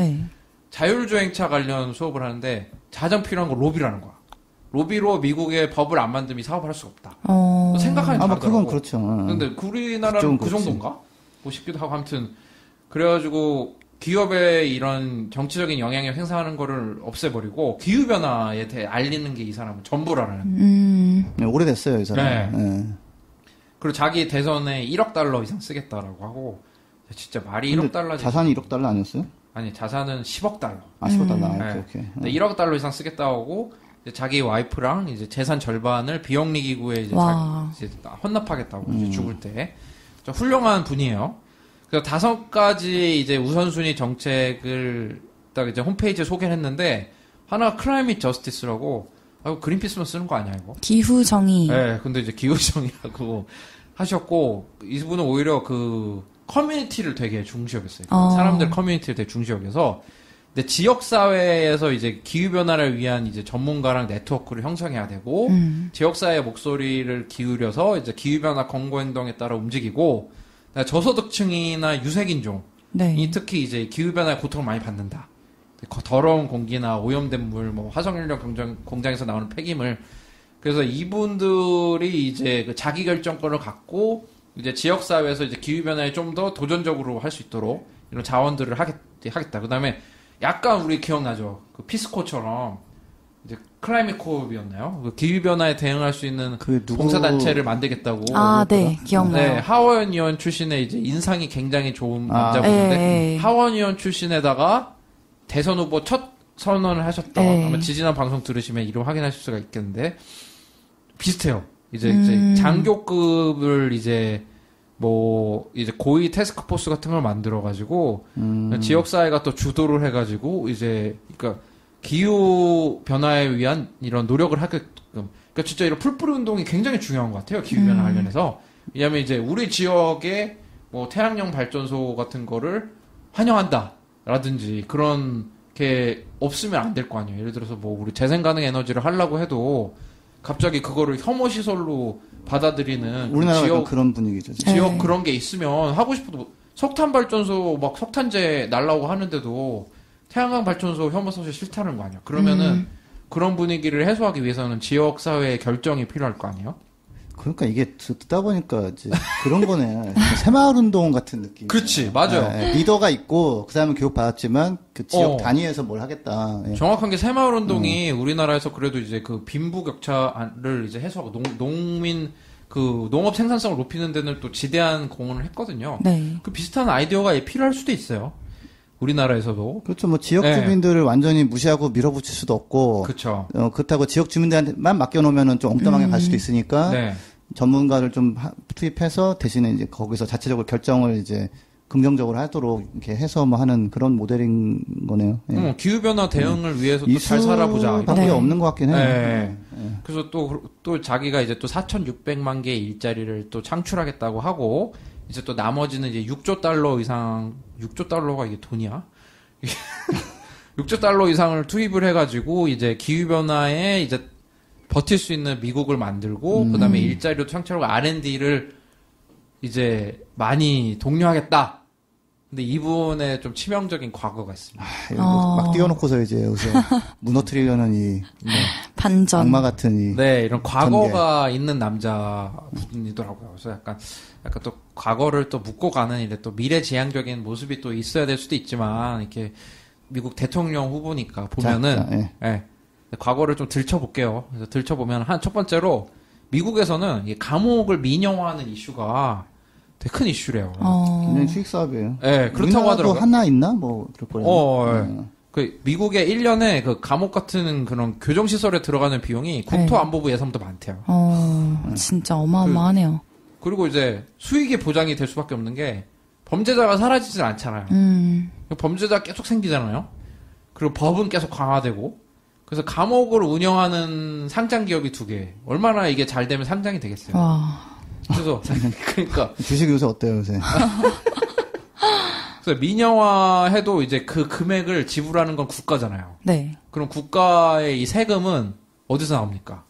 S1: 자율주행차 관련 수업을 하는데 가장 필요한 건 로비라는 거야. 로비로 미국의 법을 안 만들면 이 사업을 할 수가 없다. 생각하니 다르더라고.
S3: 그건 그렇죠.
S1: 근데 우리나라는 그 정도인가? 뭐 싶기도 하고, 아무튼. 그래가지고 기업의 이런 정치적인 영향을 행사하는 거를 없애버리고 기후변화에 대해 알리는 게 이 사람은 전부라는.
S3: 네, 오래됐어요, 이 사람.
S1: 네.
S3: 네.
S1: 그리고 자기 대선에 1억 달러 이상 쓰겠다라고 하고, 진짜 말이 1억 달러.
S3: 자산이 1억 달러 아니었어요?
S1: 아니, 자산은 10억 달러.
S3: 10억 달러.
S1: 네.
S3: 오케이.
S1: 근데 1억 달러 이상 쓰겠다고 하고, 이제 자기 와이프랑 이제 재산 절반을 비영리 기구에 이제 헌납하겠다고 이제 죽을 때. 훌륭한 분이에요. 그래서 5가지 이제 우선순위 정책을 딱 이제 홈페이지에 소개를 했는데, 하나가 클라이밋 저스티스라고, 그린피스만 쓰는 거 아니야, 이거?
S2: 기후정의.
S1: 네, 근데 이제 기후정의라고 하셨고, 이분은 오히려 그 커뮤니티를 되게 중시여겼어요. 사람들 커뮤니티를 되게 중시여겨서, 근데 지역사회에서 이제 기후변화를 위한 이제 전문가랑 네트워크를 형성해야 되고, 지역사회의 목소리를 기울여서 이제 기후변화 권고행동에 따라 움직이고, 저소득층이나 유색인종이 특히 이제 기후변화의 고통을 많이 받는다. 더러운 공기나 오염된 물, 뭐 화석연료 공장에서 나오는 폐기물. 그래서 이분들이 이제 그 자기 결정권을 갖고 이제 지역 사회에서 이제 기후 변화에 좀 더 도전적으로 할 수 있도록 이런 자원들을 하겠다. 그다음에 약간 우리 기억나죠? 그 피스코처럼 이제 클라이밋 코업이었나요? 그 기후 변화에 대응할 수 있는 봉사 단체를 만들겠다고.
S2: 네, 기억나요.
S1: 네, 하원 의원 출신의 이제 인상이 굉장히 좋은 남자분인데 하원 의원 출신에다가 대선 후보 첫 선언을 하셨다. 아마 지지난 방송 들으시면 이름 확인하실 수가 있겠는데 비슷해요. 이제 장교급을 이제 뭐 이제 고위 태스크포스 같은 걸 만들어 가지고 지역 사회가 또 주도를 해 가지고 이제 그러니까 기후 변화에 위한 이런 노력을 하게끔. 그러니까 진짜 이런 풀뿌리 운동이 굉장히 중요한 것 같아요. 기후 변화 관련해서. 왜냐하면 이제 우리 지역에 뭐 태양력 발전소 같은 거를 환영한다라든지 그런 게 없으면 안 될 거 아니에요. 예를 들어서 뭐 우리 재생 가능 에너지를 하려고 해도 갑자기 그거를 혐오 시설로 받아들이는
S3: 우리나라가
S1: 지역
S3: 그런 분위기죠.
S1: 지역 그런 게 있으면 하고 싶어도 석탄 발전소 막 석탄재 날라오고 하는데도 태양광 발전소 혐오 소식 싫다는 거 아니야. 그러면은 그런 분위기를 해소하기 위해서는 지역 사회의 결정이 필요할 거 아니에요.
S3: 그러니까 이게 듣다 보니까 이제 그런 거네. 새마을 운동 같은 느낌.
S1: 그렇지, 맞아요.
S3: 네, 리더가 있고 그 사람은 교육 받았지만 그 지역 단위에서 뭘 하겠다. 예.
S1: 정확한 게 새마을 운동이 우리나라에서 그래도 이제 그 빈부격차를 이제 해소하고 농민 그 농업 생산성을 높이는 데는 또 지대한 공헌을 했거든요.
S2: 네.
S1: 그 비슷한 아이디어가 필요할 수도 있어요. 우리나라에서도.
S3: 그렇죠. 뭐 지역 주민들을 완전히 무시하고 밀어붙일 수도 없고.
S1: 그렇죠.
S3: 그렇다고 지역 주민들한테만 맡겨놓으면은 좀 엉뚱하게 갈 수도 있으니까. 전문가를 좀 투입해서 대신에 이제 거기서 자체적으로 결정을 이제 긍정적으로 하도록 이렇게 해서 뭐 하는 그런 모델인 거네요.
S1: 기후변화 대응을 위해서 또 잘 살아보자.
S3: 밖에 없는 것 같긴 해요.
S1: 그래서 또 자기가 이제 또 4,600만 개의 일자리를 또 창출하겠다고 하고, 이제 또 나머지는 이제 6조 달러 이상, 6조 달러가 이게 돈이야? 6조 달러 이상을 투입을 해가지고, 이제 기후변화에 이제 버틸 수 있는 미국을 만들고, 그 다음에 일자리도 창출하고 R&D를 이제 많이 독려하겠다. 근데 이분의 좀 치명적인 과거가 있습니다.
S3: 막 띄워놓고서 이제 여기서 무너뜨리려는 이
S2: 반전.
S3: 악마 같은
S1: 네, 이런 과거가 전개. 있는 남자분이더라고요. 그래서 약간 또 과거를 또 묻고 가는 이래 또 미래지향적인 모습이 또 있어야 될 수도 있지만, 이렇게 미국 대통령 후보니까 보면은, 예. 과거를 좀 들춰볼게요. 그래서 들춰보면 첫 번째로 미국에서는 이 감옥을 민영화하는 이슈가 되게 큰 이슈래요.
S3: 굉장히 수익 사업이에요.
S1: 네, 그렇다고 하더라고요.
S3: 하나 있나? 뭐, 그럴 거예요.
S1: 그 미국에 1년에 그 감옥 같은 그런 교정시설에 들어가는 비용이 국토안보부 예산보다 많대요.
S2: 진짜 어마어마하네요.
S1: 그리고 이제 수익이 보장이 될 수밖에 없는 게 범죄자가 사라지질 않잖아요. 범죄자 계속 생기잖아요. 그리고 법은 계속 강화되고. 그래서 감옥을 운영하는 상장 기업이 2개. 얼마나 이게 잘 되면 상장이 되겠어요.
S2: 와.
S1: 그래서 그러니까
S3: 주식 요새 어때요, 요새?
S1: 그래서 민영화해도 이제 그 금액을 지불하는 건 국가잖아요.
S2: 네.
S1: 그럼 국가의 이 세금은 어디서 나옵니까?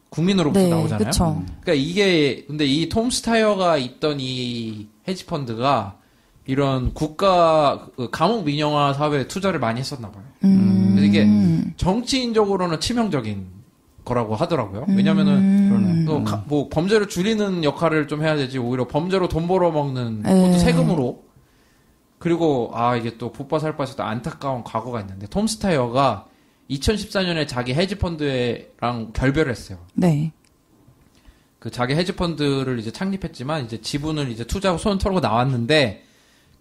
S1: 국민으로부터
S2: 네,
S1: 나오잖아요.
S2: 그쵸.
S1: 그러니까 이게 근데 이 톰스타이어가 있던 이 헤지펀드가 이런 국가 감옥 민영화 사업에 투자를 많이 했었나 봐요. 그래서 이게 정치인적으로는 치명적인 거라고 하더라고요. 왜냐면은 뭐 범죄를 줄이는 역할을 좀 해야 되지 오히려 범죄로 돈 벌어먹는 그것도 세금으로. 그리고 이게 또 봇바살바에서도 안타까운 과거가 있는데 톰스타이어가 2014년에 자기 헤지펀드랑 결별을 했어요.
S2: 네.
S1: 그 자기 헤지펀드를 이제 창립했지만 이제 지분을 이제 투자하고 손을 털고 나왔는데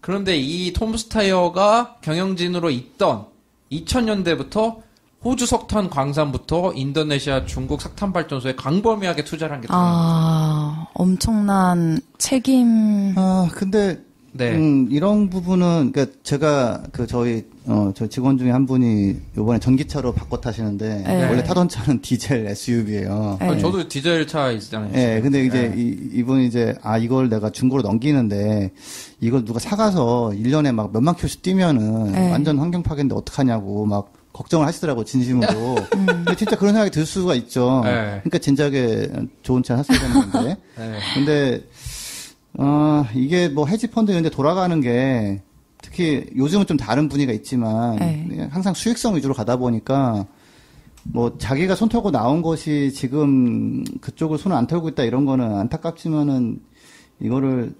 S1: 그런데 이 톰스타이어가 경영진으로 있던 2000년대부터 호주 석탄 광산부터 인도네시아, 중국 석탄 발전소에 광범위하게 투자를 한 게 들어요.
S2: 엄청난 책임.
S3: 근데
S1: 네.
S3: 이런 부분은 그러니까 제가 저희 직원 중에 한 분이 이번에 전기차로 바꿔 타시는데
S2: 네.
S3: 원래 타던 차는 디젤 SUV예요.
S1: 네. 저도 디젤 차 있잖아요.
S3: 네, 근데 이제 이분이 이제 이걸 내가 중고로 넘기는데 이걸 누가 사가서 1년에 막 몇만 킬로씩 뛰면은 완전 환경 파괴인데 어떡하냐고 막 걱정을 하시더라고 진심으로. 근데 진짜 그런 생각이 들 수가 있죠. 그러니까 진작에 좋은 차 샀어야 되는 건데. 근데 이게 뭐 헤지펀드 이런 데 돌아가는 게 특히 요즘은 좀 다른 분위기가 있지만 항상 수익성 위주로 가다 보니까 뭐 자기가 손 털고 나온 것이 지금 그쪽을 손을 안 털고 있다 이런 거는 안타깝지만은 이거를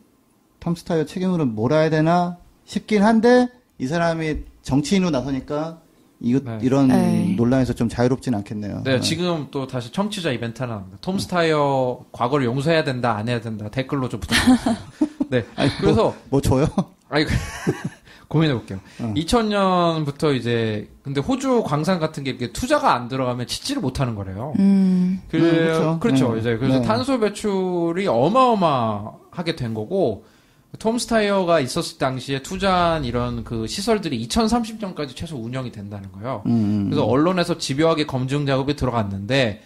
S3: 톰스타이어 책임으로 몰아야 되나 싶긴 한데 이 사람이 정치인으로 나서니까 이런 논란에서 좀 자유롭진 않겠네요.
S1: 네, 지금 또 다시 청취자 이벤트 하나 합니다. 톰스타이어 과거를 용서해야 된다, 안 해야 된다 댓글로 좀 부탁드립니다. 네, 그래서
S3: 뭐 줘요?
S1: 고민해볼게요. 2000년부터 이제 근데 호주 광산 같은 게 이렇게 투자가 안 들어가면 짓지를 못하는 거래요. 그렇죠. 이제 그래서 탄소 배출이 어마어마하게 된 거고. 톰스타이어가 있었을 당시에 투자한 이런 그 시설들이 2030년까지 최소 운영이 된다는 거예요. 그래서 언론에서 집요하게 검증 작업이 들어갔는데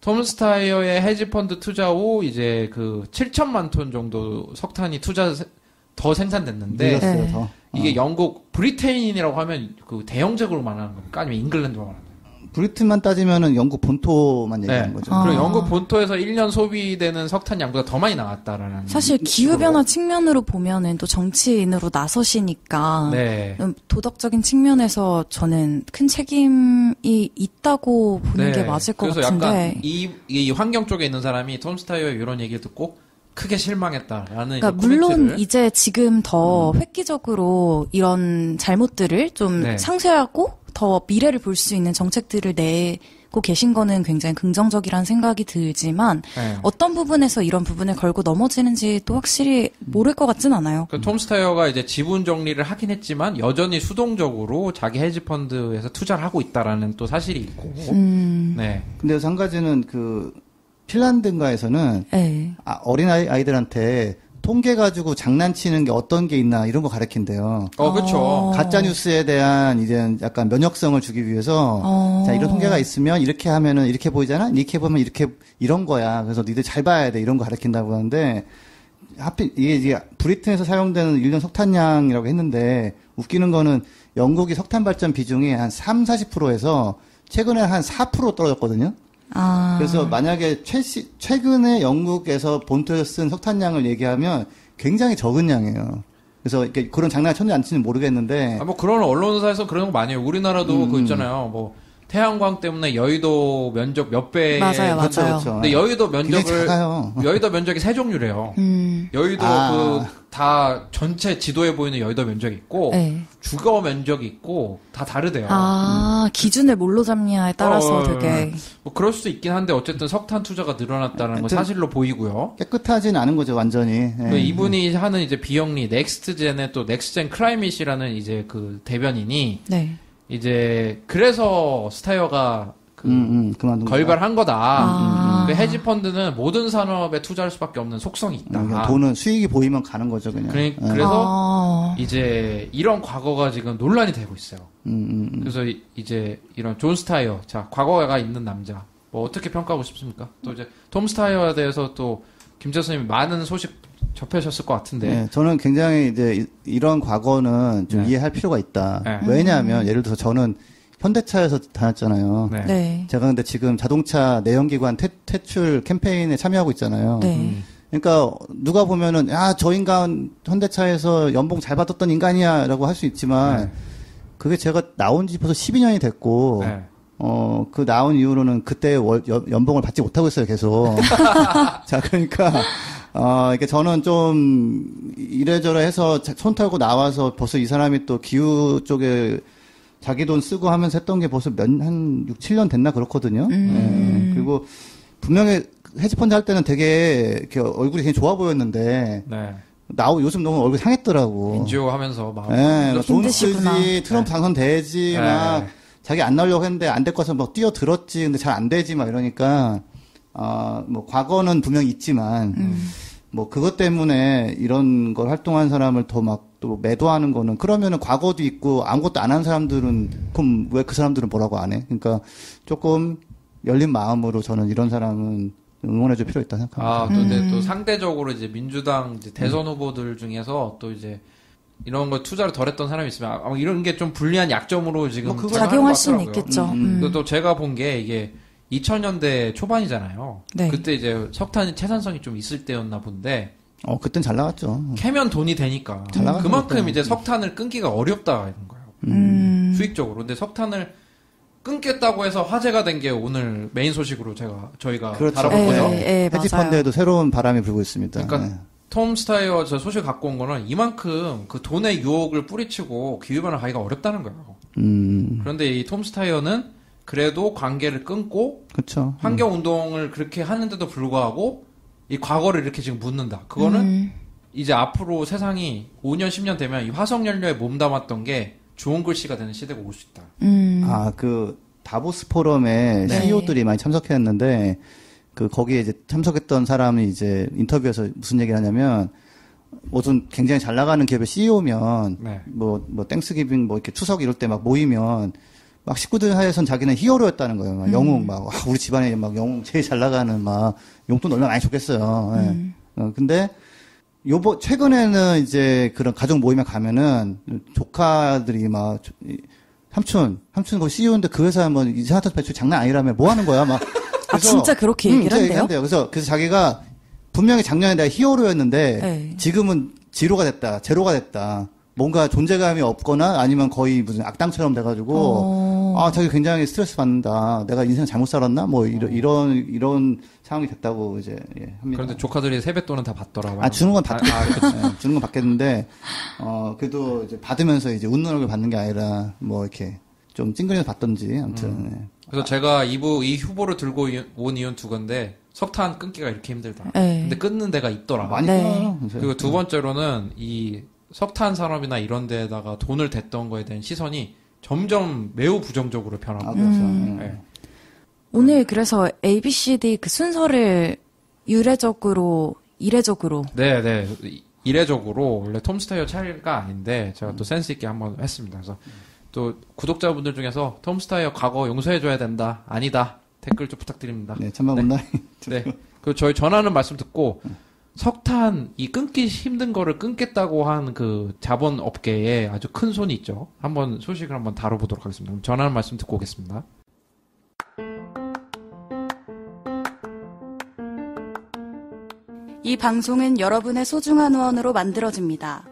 S1: 톰스타이어의 헤지펀드 투자 후 이제 그 7천만 톤 정도 석탄이 더 생산됐는데 이게 영국 브리테인이라고 하면 그 대영적으로 말하는 겁니까? 아니면 잉글랜드로 말하는 겁니까?
S3: 브리튼만 따지면은 영국 본토만 얘기하는 거죠.
S1: 그리고 영국 본토에서 1년 소비되는 석탄 양보다 더 많이 나왔다라는.
S2: 사실 기후변화 측면으로 보면은 또 정치인으로 나서시니까 도덕적인 측면에서 저는 큰 책임이 있다고 보는 게 맞을 것
S1: 그래서
S2: 같은데.
S1: 약간 이 환경 쪽에 있는 사람이 톰스타이어의 이런 얘기를 듣고 크게 실망했다라는.
S2: 그러니까 물론 이제 지금 더 획기적으로 이런 잘못들을 좀 상쇄하고 더 미래를 볼 수 있는 정책들을 내고 계신 거는 굉장히 긍정적이라는 생각이 들지만 어떤 부분에서 이런 부분을 걸고 넘어지는지 또 확실히 모를 것 같진 않아요.
S1: 그 톰스타이어가 이제 지분 정리를 하긴 했지만 여전히 수동적으로 자기 헤지펀드에서 투자를 하고 있다라는 또 사실이 있고.
S3: 근데 한 가지는 핀란드인가에서는 어린 아이들한테 통계 가지고 장난치는 게 어떤 게 있나 이런 거 가르친대요.
S1: 그렇죠.
S3: 가짜 뉴스에 대한 이제 약간 면역성을 주기 위해서 자 이런 통계가 있으면 이렇게 하면은 이렇게 보이잖아. 이렇게 보면 이런 거야. 그래서 니들 잘 봐야 돼. 이런 거 가르친다고 하는데 하필 이게 브리튼에서 사용되는 1년 석탄량이라고 했는데 웃기는 거는 영국이 석탄 발전 비중이 한 30-40%에서 최근에 한 4% 떨어졌거든요. 그래서 만약에 최근에 영국에서 본토에서 쓴 석탄량을 얘기하면 굉장히 적은 양이에요. 그래서 그런 장난을 쳤는지 안 치는지 모르겠는데.
S1: 뭐 그런 언론사에서 그런 거 많이 해요. 우리나라도 그거 있잖아요. 뭐 태양광 때문에 여의도 면적 몇 배.
S2: 맞아요,
S3: 그렇죠,
S2: 맞아요.
S3: 그렇죠.
S1: 근데 여의도 면적을 여의도 면적이 세 종류래요. 여의도 다 전체 지도에 보이는 여의도 면적이 있고 네. 주거 면적이 있고 다 다르대요.
S2: 기준을 뭘로 잡냐에 따라서 되게
S1: 뭐 그럴 수도 있긴 한데 어쨌든 석탄 투자가 늘어났다는 건 사실로 보이고요.
S3: 깨끗하진 않은 거죠, 완전히.
S1: 네. 이분이 하는 이제 비영리 넥스트젠의 또 넥스트젠 클라이밋이라는 이제 그 대변인이 네. 이제 그래서 스타이어가 걸발한 거다. 그 헤지 펀드는 모든 산업에 투자할 수밖에 없는 속성이 있다.
S3: 돈은 수익이 보이면 가는 거죠, 그냥.
S1: 그래서 이제 이런 과거가 지금 논란이 되고 있어요. 그래서 이제 이런 존 스타이어, 자 과거가 있는 남자, 뭐 어떻게 평가하고 싶습니까? 또 이제 톰 스타이어에 대해서 또 김재 선생님이 많은 소식 접하셨을 것 같은데.
S3: 네, 저는 굉장히 이제 이런 과거는 좀 이해할 필요가 있다. 왜냐하면 예를 들어서 저는 현대차에서 다녔잖아요. 네. 제가 근데 지금 자동차 내연기관 퇴출 캠페인에 참여하고 있잖아요. 네. 그러니까 누가 보면은 저 인간 현대차에서 연봉 잘 받았던 인간이야라고 할 수 있지만 그게 제가 나온 지 벌써 12년이 됐고 그 나온 이후로는 그때 연봉을 받지 못하고 있어요, 계속. 자, 그러니까 이게 저는 좀 이래저래 해서 손 털고 나와서 벌써 이 사람이 또 기후 쪽에 자기 돈 쓰고 하면서 했던 게 벌써 한 6, 7년 됐나 그렇거든요. 네. 그리고 분명히 헤지펀드 할 때는 되게 이렇게 얼굴이 굉장히 좋아 보였는데 네. 요즘 너무 얼굴 상했더라고.
S1: 인지오 하면서 막
S3: 돈 쓰지, 트럼프 당선되지, 막 자기 안 나오려고 했는데 안 될 거 같아서 막 뛰어들었지, 근데 잘 안 되지, 막 이러니까 뭐 과거는 분명히 있지만 뭐 그것 때문에 이런 걸 활동한 사람을 더 막 또 매도하는 거는 그러면은 과거도 있고 아무것도 안 한 사람들은 그럼 왜 그 사람들은 뭐라고 안 해? 그러니까 조금 열린 마음으로 저는 이런 사람은 응원해줄 필요 있다 생각합니다.
S1: 또 근데 또 상대적으로 이제 민주당 이제 대선 후보들 중에서 또 이제 이런 거 투자를 덜했던 사람이 있으면 이런 게 좀 불리한 약점으로 지금
S2: 작용할 수는 있겠죠.
S1: 또 제가 본 게 이게 2000년대 초반이잖아요. 네. 그때 이제 석탄이 채산성이 좀 있을 때였나 본데.
S3: 그땐 잘 나갔죠.
S1: 캐면 돈이 되니까. 그만큼 이제 석탄을 끊기가 어렵다 이런 거예요. 수익적으로. 근데 석탄을 끊겠다고 해서 화제가 된 게 오늘 메인 소식으로 저희가
S3: 그렇죠.
S1: 다뤄본 거죠.
S3: 헤지펀드에도 새로운 바람이 불고 있습니다.
S1: 그러니까 톰 스타이어 저 소식 갖고 온 거는 이만큼 그 돈의 유혹을 뿌리치고 기후변화 가기가 어렵다는 거예요. 그런데 이 톰 스타이어는 그래도 관계를 끊고
S3: 그쵸.
S1: 환경 운동을 그렇게 하는데도 불구하고 이 과거를 이렇게 지금 묻는다. 그거는 이제 앞으로 세상이 5년 10년 되면 이 화석 연료에 몸담았던 게 좋은 글씨가 되는 시대가 올 수 있다.
S3: 그 다보스 포럼에 네. CEO들이 많이 참석했는데 거기에 이제 참석했던 사람이 이제 인터뷰에서 무슨 얘기를 하냐면 무슨 굉장히 잘 나가는 기업의 CEO면
S1: 네.
S3: 뭐 땡스기빙 뭐 이렇게 추석 이럴 때 막 모이면 막 식구들 사이에선 자기는 히어로였다는 거예요. 막 영웅 막 우리 집안에 막 영웅 제일 잘 나가는 막 용돈 얼마나 많이 줬겠어요. 근데 최근에는 이제 그런 가족 모임에 가면은 조카들이 막 삼촌 거기 CEO인데 그 회사에 뭐 이산화탄소 배출 장난 아니라며 뭐 하는 거야 막. 그래서,
S2: 진짜 그렇게 얘기를 한대요?
S3: 그래서 자기가 분명히 작년에 내가 히어로였는데 에이. 지금은 제로가 됐다. 뭔가 존재감이 없거나 아니면 거의 무슨 악당처럼 돼가지고 자기 굉장히 스트레스 받는다. 내가 인생 잘못 살았나? 뭐 이런 상황이 됐다고 이제 합니다.
S1: 그런데 조카들이 세뱃돈은 다 받더라고요.
S3: 주는 건 받. 주는 건 받겠는데 그래도 이제 받으면서 이제 웃는 얼굴 받는 게 아니라 뭐 이렇게 좀 찡그려서 받던지 아무튼. 네.
S1: 그래서 제가 이 후보를 들고 온 이유는 두 건데 석탄 끊기가 이렇게 힘들다. 근데 끊는 데가 있더라.
S3: 많이 끊어요.
S1: 그리고 두 번째로는 이 석탄 산업이나 이런 데다가 돈을 댔던 거에 대한 시선이 점점 매우 부정적으로 변하고 있어요. 네.
S2: 오늘 그래서 ABCD 그 순서를 이례적으로
S1: 네. 이례적으로 원래 톰 스타이어 차례가 아닌데 제가 또 센스 있게 한번 했습니다. 그래서 또 구독자분들 중에서 톰 스타이어 과거 용서해줘야 된다. 아니다. 댓글 좀 부탁드립니다.
S3: 네, 참만 온라인.
S1: 네. 그 저희 전하는 말씀 듣고 석탄 끊기 힘든 거를 끊겠다고 한 그 자본 업계에 아주 큰 손이 있죠. 한번 소식을 한번 다뤄보도록 하겠습니다. 전하는 말씀 듣고 오겠습니다.
S2: 이 방송은 여러분의 소중한 후원으로 만들어집니다.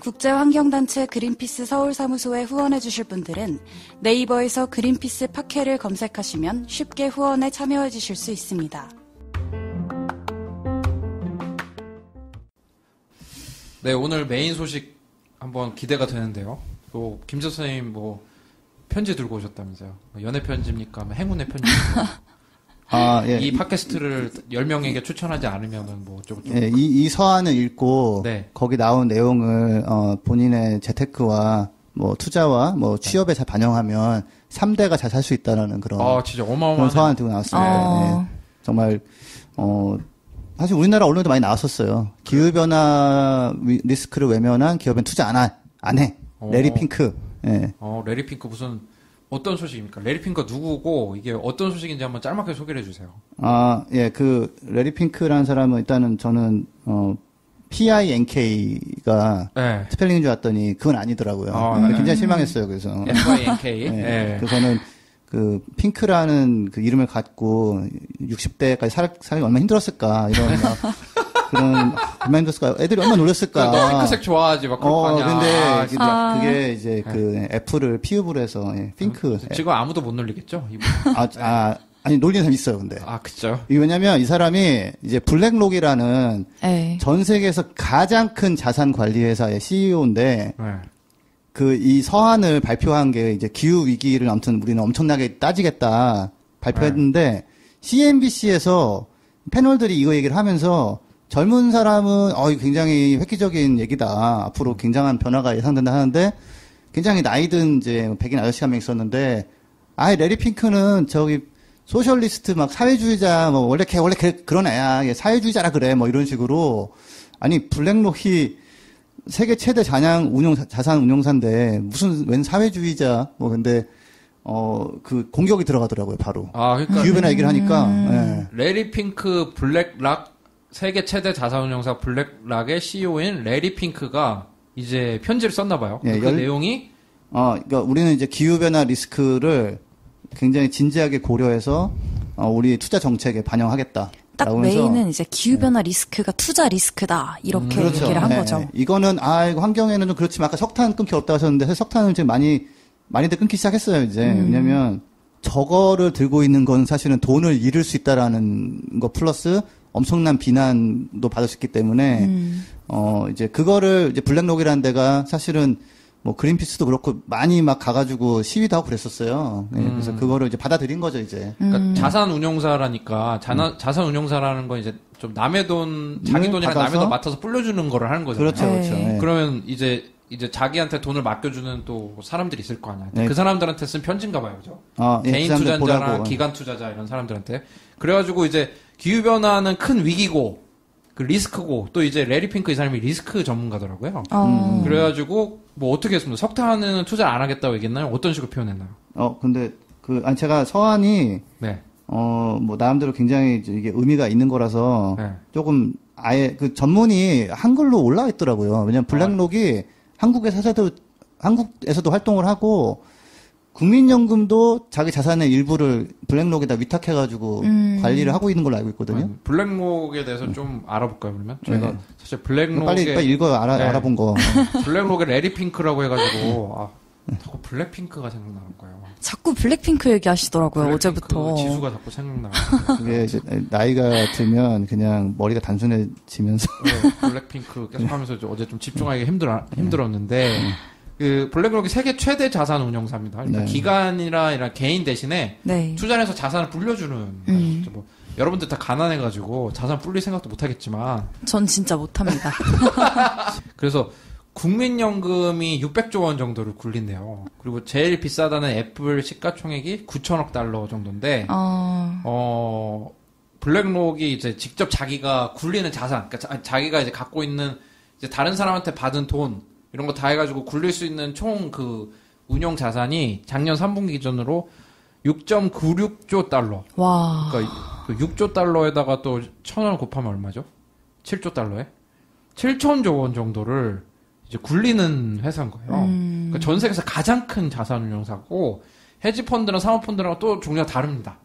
S2: 국제환경단체 그린피스 서울사무소에 후원해주실 분들은 네이버에서 그린피스 팟캐를 검색하시면 쉽게 후원에 참여해주실 수 있습니다.
S1: 네, 오늘 메인 소식 한번 기대가 되는데요. 또 김지수 선생님 뭐 편지 들고 오셨다면서요. 연애 편지입니까? 행운의 편지입니까?
S3: 예.
S1: 이 팟캐스트를 10명에게 추천하지 않으면은 뭐 좀.
S3: 예, 이 서한을 읽고
S1: 네.
S3: 거기 나온 내용을 본인의 재테크와 뭐 투자와 뭐 취업에 잘 반영하면 3대가 잘 살 수 있다라는 그런
S1: 진짜 어마어마한
S3: 그런 서한을 들고 나왔습니다. 예. 정말 사실 우리나라 언론에도 많이 나왔었어요. 기후변화 리스크를 외면한 기업엔 투자 안 해. 레리 핑크. 예.
S1: 레리 핑크 무슨 어떤 소식입니까? 레리 핑크가 누구고 이게 어떤 소식인지 한번 짤막하게 소개를 해주세요.
S3: 예, 그 레리 핑크라는 사람은 일단은 저는 PINK가 네. 스펠링인 줄 알았더니 그건 아니더라고요.
S1: 네.
S3: 굉장히 실망했어요. 그래서
S1: FINK.
S3: 네. 네. 그래서는 그 핑크라는 그 이름을 갖고 60대까지 살기 얼마나 힘들었을까 이런 그런 얼마나 힘들었을까 애들이 얼마나 놀렸을까.
S1: 너 핑크색 좋아하지 막 그런 거 아니야.
S3: 근데 그게 이제 그 F를 피읍으로 해서 핑크.
S1: 지금 아무도 못 놀리겠죠?
S3: 아니 놀리는 사람 있어요. 근데
S1: 그쵸.
S3: 이게 왜냐면 이 사람이 이제 블랙록이라는 전 세계에서 가장 큰 자산 관리 회사의 CEO인데. 그 이 서한을 발표한 게 이제 기후 위기를 아무튼 우리는 엄청나게 따지겠다 발표했는데 CNBC에서 패널들이 이거 얘기를 하면서 젊은 사람은 굉장히 획기적인 얘기다. 앞으로 굉장한 변화가 예상된다 하는데 굉장히 나이든 이제 백인 아저씨 한 명 있었는데 레리 핑크는 저기 소셜리스트 막 사회주의자 뭐 원래 그런 애야. 사회주의자라 그래. 뭐 이런 식으로 아니 블랙록이 세계 최대 자산 운용사인데 무슨 웬 사회주의자 뭐 근데 그 공격이 들어가더라고요 바로.
S1: 그러니까
S3: 기후변화 얘기를 하니까. 네.
S1: 레리 핑크 블랙락 세계 최대 자산 운용사 블랙락의 CEO인 레리 핑크가 이제 편지를 썼나 봐요. 그 내용이
S3: 그러니까 우리는 이제 기후변화 리스크를 굉장히 진지하게 고려해서 우리 투자 정책에 반영하겠다.
S2: 딱 메인은 이제 기후변화 리스크가 투자 리스크다. 이렇게
S3: 그렇죠.
S2: 얘기를 한 거죠.
S3: 이거는, 이거 환경에는 좀 그렇지만 아까 석탄 끊기 없다고 하셨는데 사실 석탄을 지금 많이들 끊기 시작했어요, 이제. 왜냐면 저거를 들고 있는 건 사실은 돈을 잃을 수 있다라는 거 플러스 엄청난 비난도 받을 수 있기 때문에, 이제 그거를 이제 블랙록이라는 데가 사실은 뭐 그린피스도 그렇고 많이 막 가가지고 시위도 하고 그랬었어요. 네, 그래서 그거를 이제 받아들인 거죠 이제.
S1: 그러니까 자산 운용사라니까 자산 운용사라는 건 이제 좀 남의 돈, 자기 돈이랑 남의 돈 맡아서 불려주는 거를 하는 거잖아요.
S3: 그렇죠, 그렇죠. 네.
S1: 그러면 이제 자기한테 돈을 맡겨주는 또 사람들이 있을 거 아니야.
S3: 네.
S1: 그 사람들한테 쓴 편지인가 봐요, 그죠?
S3: 예,
S1: 개인 투자자나 기관 투자자 이런 사람들한테. 그래가지고 이제 기후 변화는 큰 위기고. 그 리스크고 또 이제 레리 핑크 이 사람이 리스크 전문가더라고요. 그래가지고 뭐 어떻게 했습니까? 석탄은 투자 안 하겠다고 얘기했나요? 어떤 식으로 표현했나요?
S3: 근데 제가 서한이 뭐 나름대로 굉장히 이게 의미가 있는 거라서 조금 아예 그 전문이 한글로 올라와 있더라고요. 왜냐면 블랙록이 한국에서도 활동을 하고 국민연금도 자기 자산의 일부를 블랙록에다 위탁해가지고 관리를 하고 있는 걸로 알고 있거든요.
S1: 블랙록에 대해서 좀 알아볼까요, 그러면? 저희가 사실 블랙록에.
S3: 빨리 읽어요, 알아본 거.
S1: 블랙록에 레리 핑크라고 해가지고, 자꾸 블랙핑크가 생각나는 거예요.
S2: 자꾸 블랙핑크 얘기하시더라고요, 어제부터.
S1: 지수가 자꾸 생각나요.
S3: 그게 이제 나이가 들면 그냥 머리가 단순해지면서.
S1: 블랙핑크 계속 하면서 어제 좀 집중하기가 힘들었는데, 그 블랙록이 세계 최대 자산 운용사입니다. 그러니까 기관이나 이런 개인 대신에 투자를 해서 자산을 불려주는. 뭐 여러분들 다 가난해가지고 자산 불릴 생각도 못하겠지만.
S2: 전 진짜 못합니다.
S1: 그래서 국민연금이 600조 원 정도를 굴린대요. 그리고 제일 비싸다는 애플 시가총액이 9천억 달러 정도인데, 블랙록이 이제 직접 자기가 굴리는 자산, 그러니까 자기가 이제 갖고 있는 이제 다른 사람한테 받은 돈, 이런 거 다 해가지고 굴릴 수 있는 총 그 운용 자산이 작년 3분기 기준으로 6.96조 달러.
S2: 와.
S1: 그러니까 그 6조 달러에다가 또 1,000원 곱하면 얼마죠? 7조 달러에? 7천조 원 정도를 이제 굴리는 회사인 거예요. 그러니까 전 세계에서 가장 큰 자산 운용사고 헤지펀드나 사모펀드랑 또 종류가 다릅니다.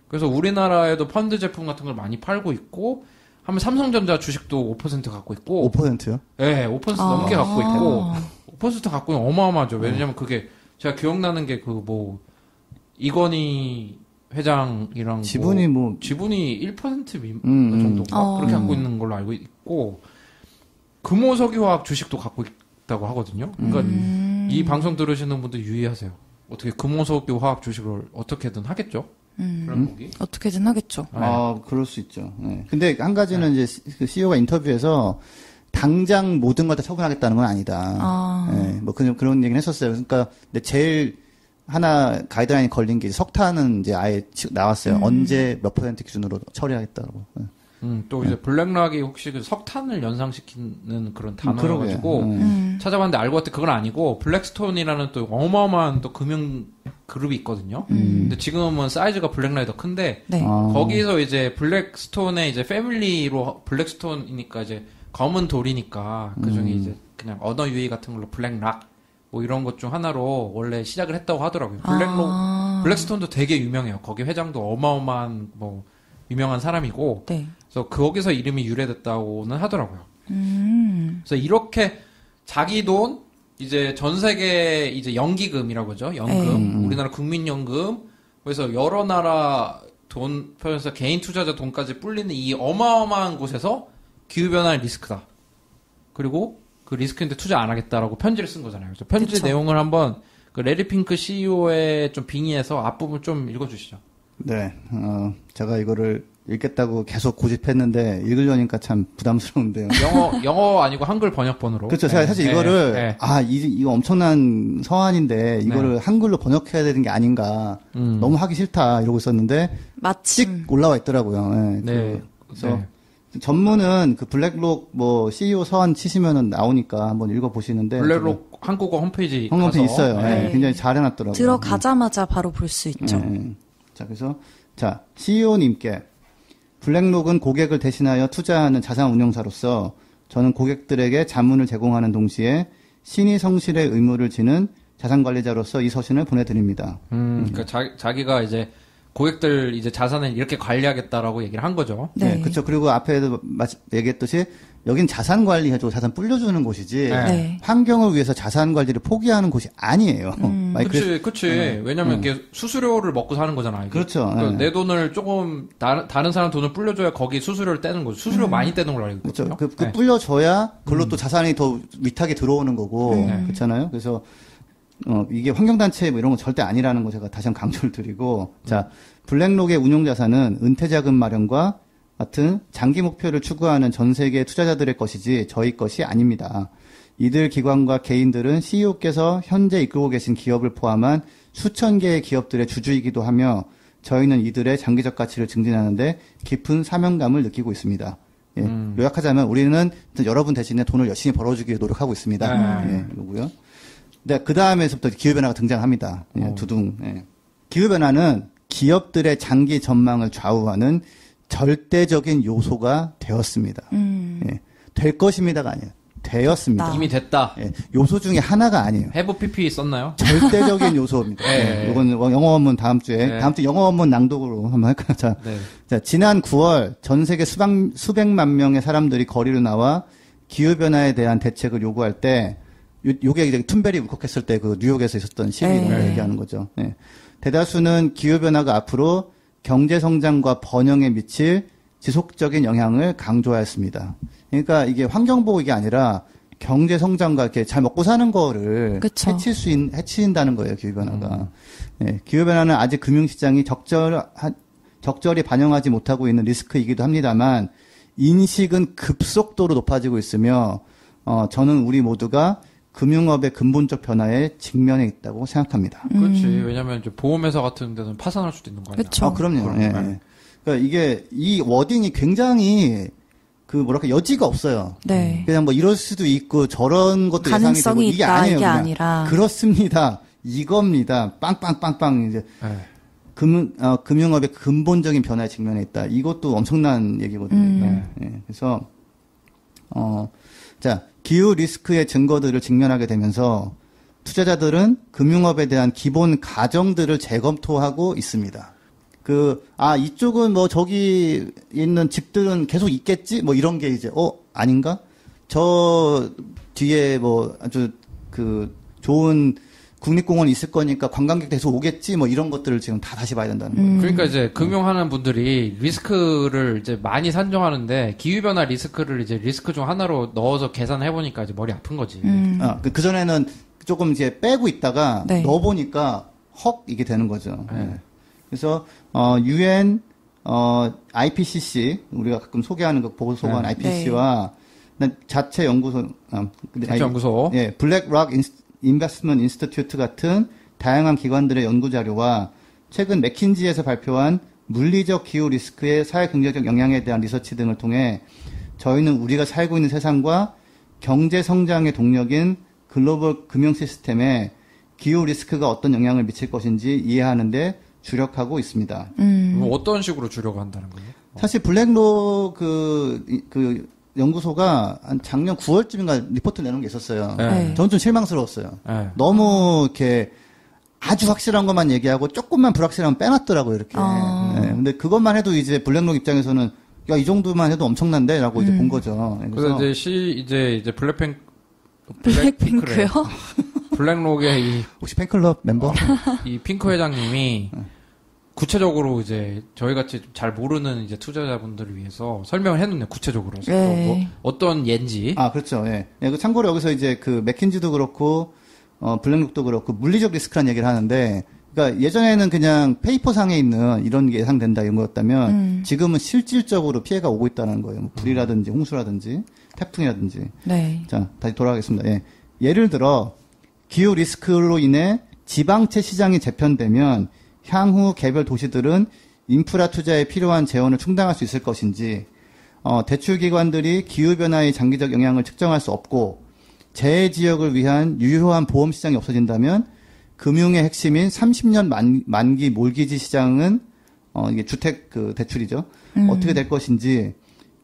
S1: 그래서 우리나라에도 펀드 제품 같은 걸 많이 팔고 있고 하면 삼성전자 주식도 5% 갖고 있고.
S3: 5%요?
S1: 네, 5% 넘게 갖고 있고. 5% 갖고 있는 어마어마하죠. 왜냐면 그게 제가 기억나는 게 이건희 회장이랑 지분이 1% 정도인가 그렇게 갖고 있는 걸로 알고 있고 금호석유화학 주식도 갖고 있다고 하거든요. 그러니까 이 방송 들으시는 분들 유의하세요. 어떻게 금호석유화학 주식을 어떻게든 하겠죠? 그런 거기?
S2: 어떻게든 하겠죠.
S3: 네. 그럴 수 있죠. 네. 근데 한 가지는 이제 그 CEO가 인터뷰에서 당장 모든 걸 다 처분하겠다는 건 아니다. 네, 뭐 그런 얘기는 했었어요. 그러니까 근데 제일 하나 가이드라인이 걸린 게 석탄은 이제 아예 나왔어요. 언제 몇 % 기준으로 처리하겠다고.
S1: 또 이제 블랙락이 혹시 그 석탄을 연상시키는 그런 단어여가지고 찾아봤는데 알고 봤더니 그건 아니고 블랙스톤이라는 또 어마어마한 또 금융 그룹이 있거든요. 근데 지금은 사이즈가 블랙락이 더 큰데
S2: 네.
S1: 거기서 이제 블랙스톤의 이제 패밀리로 블랙스톤이니까 이제 검은 돌이니까 그중에 이제 그냥 언어 유희 같은 걸로 블랙락 뭐 이런 것 중 하나로 원래 시작을 했다고 하더라고요. 블랙스톤도 되게 유명해요. 거기 회장도 어마어마한 뭐 유명한 사람이고,
S2: 네.
S1: 그래서 거기서 이름이 유래됐다고는 하더라고요. 그래서 이렇게 자기 돈 이제 전 세계 이제 연기금이라고 하죠. 연금, 우리나라 국민연금, 그래서 여러 나라 돈 표현해서 개인 투자자 돈까지 불리는 이 어마어마한 곳에서 기후변화의 리스크다. 그리고 그 리스크인데 투자 안 하겠다라고 편지를 쓴 거잖아요. 그래서 편지 그쵸. 내용을 한번 그 레리 핑크 CEO의 좀 빙의해서 앞부분 좀 읽어주시죠.
S3: 네, 제가 이거를 읽겠다고 계속 고집했는데 읽으려니까 참 부담스러운데요.
S1: 영어 아니고 한글 번역본으로.
S3: 그렇죠. 제가 사실 이거를 이거 엄청난 서한인데 이거를 한글로 번역해야 되는 게 아닌가. 너무 하기 싫다 이러고 있었는데
S2: 마침
S3: 찍 올라와 있더라고요. 네. 그래서 전문은 그 블랙록 뭐 CEO 서한 치시면은 나오니까 한번 읽어 보시는데
S1: 블랙록 한국어 홈페이지
S3: 있어요. 네. 굉장히 잘 해놨더라고요.
S2: 들어가자마자 바로 볼 수 있죠.
S3: 자, 그래서 CEO님께 블랙록은 고객을 대신하여 투자하는 자산 운용사로서 저는 고객들에게 자문을 제공하는 동시에 신의 성실의 의무를 지는 자산 관리자로서 이 서신을 보내드립니다.
S1: 그러니까 자기가 이제 고객들 이제 자산을 이렇게 관리하겠다라고 얘기를 한 거죠.
S3: 네, 그렇죠. 그리고 앞에도 얘기했듯이 여긴 자산 관리해주고 자산 불려주는 곳이지 환경을 위해서 자산 관리를 포기하는 곳이 아니에요.
S1: 그치. 왜냐면 이게 수수료를 먹고 사는 거잖아요.
S3: 그렇죠.
S1: 그러니까 내 돈을 조금 다른 사람 돈을 불려줘야 거기 수수료를 떼는 거죠. 수수료 많이 떼는 걸로 알고 있거든요.
S3: 그렇죠. 그 불려줘야 그걸로 또 자산이 더 위탁이 들어오는 거고 그렇잖아요. 그래서 이게 환경단체 뭐 이런 건 절대 아니라는 거 제가 다시 한번 강조를 드리고 자 블랙록의 운용자산은 은퇴자금 마련과 같은 장기 목표를 추구하는 전 세계 투자자들의 것이지 저희 것이 아닙니다. 이들 기관과 개인들은 CEO께서 현재 이끌고 계신 기업을 포함한 수천 개의 기업들의 주주이기도 하며 저희는 이들의 장기적 가치를 증진하는데 깊은 사명감을 느끼고 있습니다. 예, 요약하자면 우리는 여러분 대신에 돈을 열심히 벌어주기 위해 노력하고 있습니다. 이거고요. 네, 그 다음에서부터 기후변화가 등장합니다. 두둥. 기후변화는 기업들의 장기 전망을 좌우하는 절대적인 요소가 되었습니다. 될 것입니다가 아니에요. 되었습니다.
S1: 이미 됐다.
S3: 요소 중에 하나가 아니에요.
S1: have PP 썼나요?
S3: 절대적인 요소입니다. 이건 영어 원문 다음 주에 영어 원문 낭독으로 한번 할까요? 자, 지난 9월 전 세계 수백만 명의 사람들이 거리로 나와 기후변화에 대한 대책을 요구할 때 요게 이제 툰베리 울컥했을 때 그 뉴욕에서 있었던 시위를 얘기하는 거죠. 대다수는 기후변화가 앞으로 경제성장과 번영에 미칠 지속적인 영향을 강조하였습니다. 그러니까 이게 환경보호가 아니라 경제성장과 이렇게 잘 먹고 사는 거를 해친다는 거예요, 기후변화가. 기후변화는 아직 금융시장이 적절히 반영하지 못하고 있는 리스크이기도 합니다만, 인식은 급속도로 높아지고 있으며, 저는 우리 모두가 금융업의 근본적 변화에 직면해 있다고 생각합니다.
S1: 그렇지. 왜냐하면 이제 보험회사 같은 데는 파산할 수도 있는 거 아니야.
S2: 그렇죠.
S3: 그럼요. 그러니까 이게 이 워딩이 굉장히 여지가 없어요. 그냥 뭐 이럴 수도 있고 저런 것도 예상이 되고 이게 아니에요.
S2: 이게 아니라
S3: 그렇습니다. 이겁니다. 빵빵빵빵 이제 금융업의 근본적인 변화에 직면해 있다. 이것도 엄청난 얘기거든요. 그래서 자. 기후 리스크의 증거들을 직면하게 되면서 투자자들은 금융업에 대한 기본 가정들을 재검토하고 있습니다. 이쪽은 뭐 저기 있는 집들은 계속 있겠지? 뭐 이런 게 이제, 아닌가? 저 뒤에 뭐 아주 좋은 국립공원이 있을 거니까 관광객 계속 오겠지? 뭐 이런 것들을 지금 다 다시 봐야 된다는 거예요.
S1: 그러니까 이제 금융하는 분들이 리스크를 이제 많이 산정하는데 기후변화 리스크를 이제 리스크 중 하나로 넣어서 계산해보니까 이제 머리 아픈 거지.
S3: 그전에는 조금 이제 빼고 있다가
S2: 네.
S3: 넣어보니까 이게 되는 거죠. 네. 그래서, UN, IPCC, 우리가 가끔 소개하는 거 보고 소개한 IPCC와 자체 연구소,
S1: 예,
S3: 블랙락 인베스트먼트 인스티튜트 같은 다양한 기관들의 연구 자료와 최근 맥킨지에서 발표한 물리적 기후 리스크의 사회 경제적 영향에 대한 리서치 등을 통해 저희는 우리가 살고 있는 세상과 경제 성장의 동력인 글로벌 금융 시스템에 기후 리스크가 어떤 영향을 미칠 것인지 이해하는데 주력하고 있습니다.
S1: 어떤 식으로 주려고 한다는 거예요?
S3: 사실 블랙록 연구소가 한 작년 9월쯤인가 리포트 내놓은 게 있었어요.
S2: 네.
S3: 저는 좀 실망스러웠어요.
S1: 네.
S3: 너무 이렇게 아주 확실한 것만 얘기하고 조금만 불확실하면 빼놨더라고요, 이렇게. 네. 근데 그것만 해도 이제 블랙록 입장에서는 야, 이 정도만 해도 엄청난데? 라고 이제 본 거죠.
S1: 그래서 이제
S2: 블랙핑크요?
S1: 블랙록의
S3: 혹시 팬클럽 멤버?
S1: 이 핑크 회장님이 구체적으로 이제 저희같이 잘 모르는 이제 투자자분들을 위해서 설명을 해놓네요, 구체적으로.
S2: 네.
S1: 뭐 어떤 예인지.
S3: 그렇죠. 예. 참고로 여기서 이제 맥킨지도 그렇고, 블랙록도 그렇고, 물리적 리스크라는 얘기를 하는데, 그러니까 예전에는 그냥 페이퍼상에 있는 이런 게 예상된다 이런 거였다면, 지금은 실질적으로 피해가 오고 있다는 거예요. 뭐 불이라든지, 홍수라든지, 태풍이라든지.
S2: 네.
S3: 자, 다시 돌아가겠습니다. 예. 예를 들어, 기후 리스크로 인해 지방채 시장이 재편되면, 향후 개별 도시들은 인프라 투자에 필요한 재원을 충당할 수 있을 것인지, 대출기관들이 기후변화의 장기적 영향을 측정할 수 없고, 재해 지역을 위한 유효한 보험 시장이 없어진다면, 금융의 핵심인 30년 만기 몰기지 시장은, 이게 주택 대출이죠. 어떻게 될 것인지,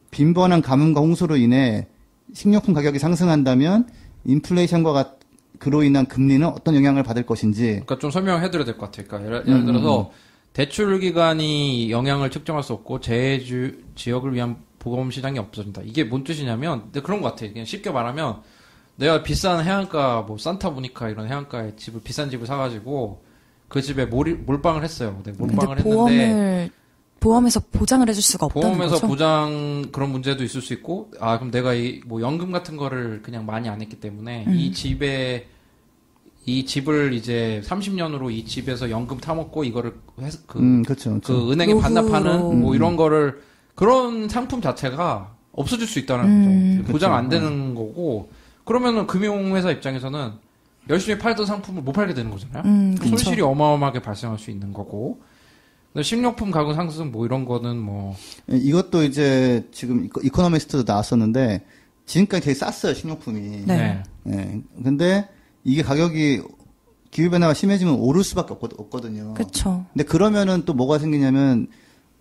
S3: 빈번한 가뭄과 홍수로 인해 식료품 가격이 상승한다면, 인플레이션과 그로 인한 금리는 어떤 영향을 받을 것인지.
S1: 그러니까 좀 설명해드려야 될 것 같아요. 그러니까 예를 들어서 대출 기관이 영향을 측정할 수 없고 재해 지역을 위한 보험 시장이 없어진다. 이게 뭔 뜻이냐면, 근데 그런 것 같아요. 그냥 쉽게 말하면 내가 비싼 해안가, 뭐 산타모니카 이런 해안가에 비싼 집을 사가지고 그 집에 몰빵을 했어요. 몰빵을 했는데
S2: 보험에서 보장을 해줄 수가 없다는 거죠?
S1: 보험에서 보장 그런 문제도 있을 수 있고, 그럼 내가 뭐 연금 같은 거를 그냥 많이 안 했기 때문에 이 집을 이제 30년으로 이 집에서 연금 타먹고 이거를
S3: 그렇죠.
S1: 그 은행에 반납하는 뭐 이런 거를 그런 상품 자체가 없어질 수 있다는 거죠. 보장 안 되는 거고, 그러면은 금융회사 입장에서는 열심히 팔던 상품을 못 팔게 되는 거잖아요. 손실이 어마어마하게 발생할 수 있는 거고. 식료품 가격 상승 뭐 이런 거는 뭐
S3: 이것도 이제 지금 이코노미스트도 나왔었는데 지금까지 되게 쌌어요, 식료품이.
S2: 네.
S3: 네. 근데 이게 가격이 기후변화가 심해지면 오를 수밖에 없거든요.
S2: 그렇죠.
S3: 근데 그러면은 또 뭐가 생기냐면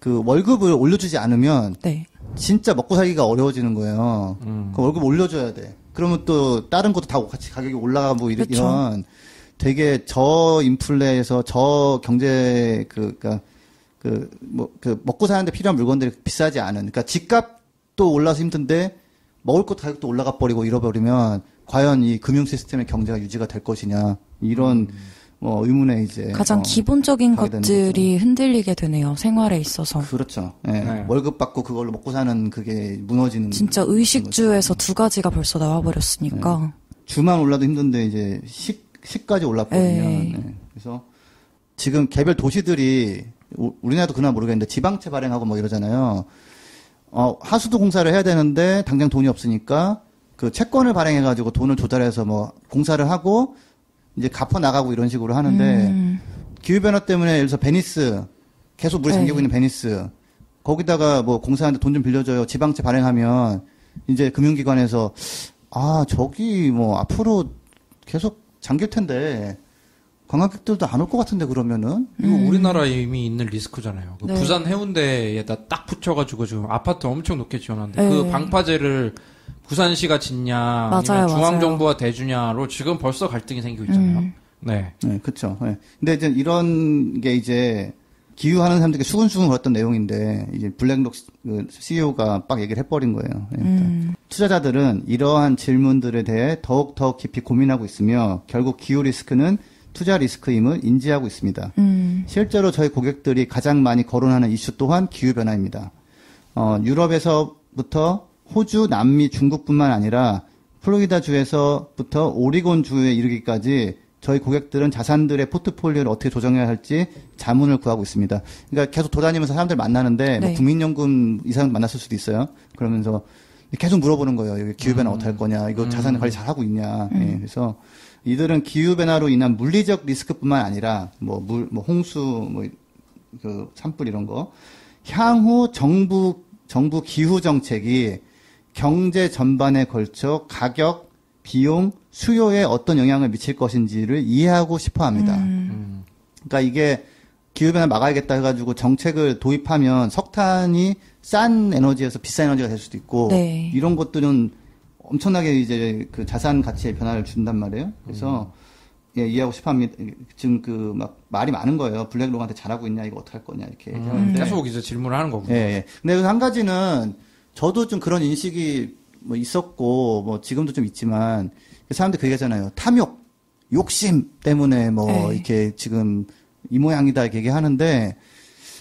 S3: 월급을 올려주지 않으면
S2: 네.
S3: 진짜 먹고 살기가 어려워지는 거예요. 그 월급 올려줘야 돼. 그러면 또 다른 것도 다 같이 가격이 올라가고 이런 되게 저인플레에서 저경제 먹고 사는데 필요한 물건들이 비싸지 않은, 그러니까 집값도 올라서 힘든데 먹을 것 가격도 올라가 버리고 잃어버리면 과연 이 금융 시스템의 경제가 유지가 될 것이냐, 이런 의문에 이제
S2: 가장 기본적인 것들이 흔들리게 되네요, 생활에 있어서.
S3: 그렇죠. 네. 월급 받고 그걸로 먹고 사는 그게 무너지는.
S2: 진짜 의식주에서 두 가지가 벌써 나와버렸으니까.
S3: 네. 주만 올라도 힘든데 이제 식까지 올라버리면. 네. 그래서 지금 개별 도시들이 우리나라도 그나마 모르겠는데 지방채 발행하고 뭐 이러잖아요. 하수도 공사를 해야 되는데 당장 돈이 없으니까 그 채권을 발행해가지고 돈을 조달해서 뭐 공사를 하고 이제 갚아 나가고 이런 식으로 하는데, 기후변화 때문에 예를 들어서 베니스, 계속 물이 잠기고 있는 베니스, 거기다가 뭐 공사하는데 돈 좀 빌려줘요, 지방채 발행하면 이제 금융기관에서 저기 뭐 앞으로 계속 잠길 텐데 관광객들도 안 올 것 같은데 그러면은.
S1: 이거 우리나라에 이미 있는 리스크잖아요. 네. 부산 해운대에다 딱 붙여가지고 지금 아파트 엄청 높게 지어놨는데 그 방파제를 부산시가 짓냐, 아니면 중앙정부가 대주냐로 지금 벌써 갈등이 생기고 있잖아요. 네.
S3: 네, 그렇죠. 네. 근데 이제 이런 게 이제 기유하는 사람들에게 수근수근 걸었던 내용인데 이제 블랙록 그 CEO가 빡 얘기를 해버린 거예요. 투자자들은 이러한 질문들에 대해 더욱 깊이 고민하고 있으며 결국 기후 리스크는 투자 리스크임을 인지하고 있습니다. 실제로 저희 고객들이 가장 많이 거론하는 이슈 또한 기후변화입니다. 유럽에서부터 호주, 남미, 중국뿐만 아니라 플로리다주에서부터 오리곤주에 이르기까지 저희 고객들은 자산들의 포트폴리오를 어떻게 조정해야 할지 자문을 구하고 있습니다. 그러니까 계속 돌아다니면서 사람들 만나는데 뭐 국민연금 이상 만났을 수도 있어요. 그러면서 계속 물어보는 거예요. 여기 기후변화 어떻게 할 거냐, 이거 자산 관리 잘 하고 있냐. 예, 그래서 이들은 기후변화로 인한 물리적 리스크뿐만 아니라 뭐 홍수, 그 산불 이런 거, 향후 정부 기후 정책이 경제 전반에 걸쳐 가격, 비용, 수요에 어떤 영향을 미칠 것인지를 이해하고 싶어 합니다. 그러니까 이게 기후변화 막아야겠다 해가지고 정책을 도입하면 석탄이 싼 에너지에서 비싼 에너지가 될 수도 있고, 네. 이런 것들은 엄청나게 이제 그 자산 가치에 변화를 준단 말이에요. 그래서, 예, 이해하고 싶어 합니다. 지금 막 말이 많은 거예요. 블랙록한테 잘하고 있냐, 이거 어떡할 거냐, 이렇게 얘기하는데.
S1: 계속 이제 질문을 하는 거군요.
S3: 예, 예. 근데 한 가지는 저도 좀 그런 인식이 뭐 있었고, 지금도 좀 있지만, 사람들 그 얘기하잖아요. 탐욕, 욕심 때문에 에이. 이렇게 지금 이 모양이다 이렇게 얘기하는데,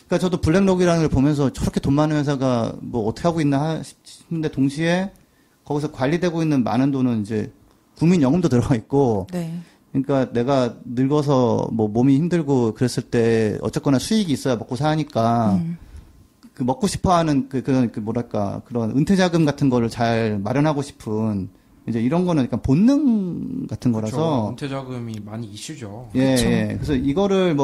S3: 그러니까 저도 블랙록이라는 걸 보면서 저렇게 돈 많은 회사가 뭐 어떻게 하고 있나 싶은데, 동시에 거기서 관리되고 있는 많은 돈은 이제 국민연금도 들어가 있고, 네. 그러니까 내가 늙어서 뭐 몸이 힘들고 그랬을 때 어쨌거나 수익이 있어야 먹고 사니까, 그 먹고 싶어 하는 그런 은퇴자금 같은 거를 잘 마련하고 싶은, 이제 이런 거는 약간 본능 같은
S1: 그렇죠.
S3: 거라서.
S1: 은퇴자금이 많이 이슈죠.
S3: 예, 그렇죠. 예. 그래서 이거를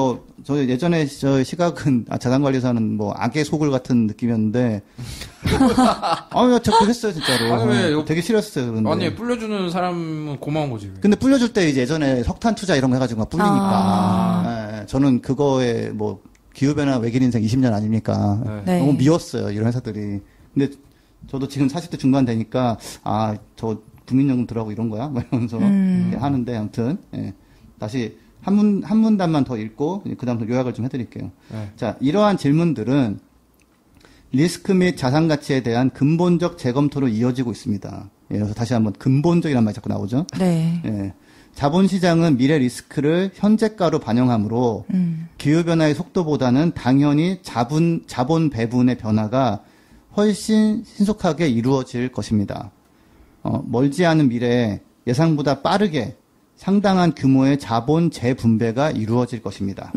S3: 저 예전에 저 시각은, 자산관리사는 악의 소굴 같은 느낌이었는데. 저 그랬어요, 진짜로. 되게 싫었어요, 그런데.
S1: 아니, 불려주는 사람은 고마운 거지.
S3: 근데 불려줄 때 이제 예전에 석탄 투자 이런 거 해가지고 막 불리니까. 예, 저는 그거에 기후변화 외길 인생 20년 아닙니까? 네. 너무 미웠어요, 이런 회사들이. 근데 저도 지금 40대 중반 되니까, 저 국민연금 들어가고 이런 거야? 이러면서 하는데, 아무튼, 예. 다시 한 문단만 더 읽고, 그 다음부터 요약을 좀 해드릴게요. 네. 자, 이러한 질문들은 리스크 및 자산 가치에 대한 근본적 재검토로 이어지고 있습니다. 예, 그래서 다시 한번 근본적이라는 말이 자꾸 나오죠? 네. 예. 자본시장은 미래 리스크를 현재가로 반영하므로 기후변화의 속도보다는 당연히 자본 배분의 변화가 훨씬 신속하게 이루어질 것입니다. 멀지 않은 미래에 예상보다 빠르게 상당한 규모의 자본 재분배가 이루어질 것입니다.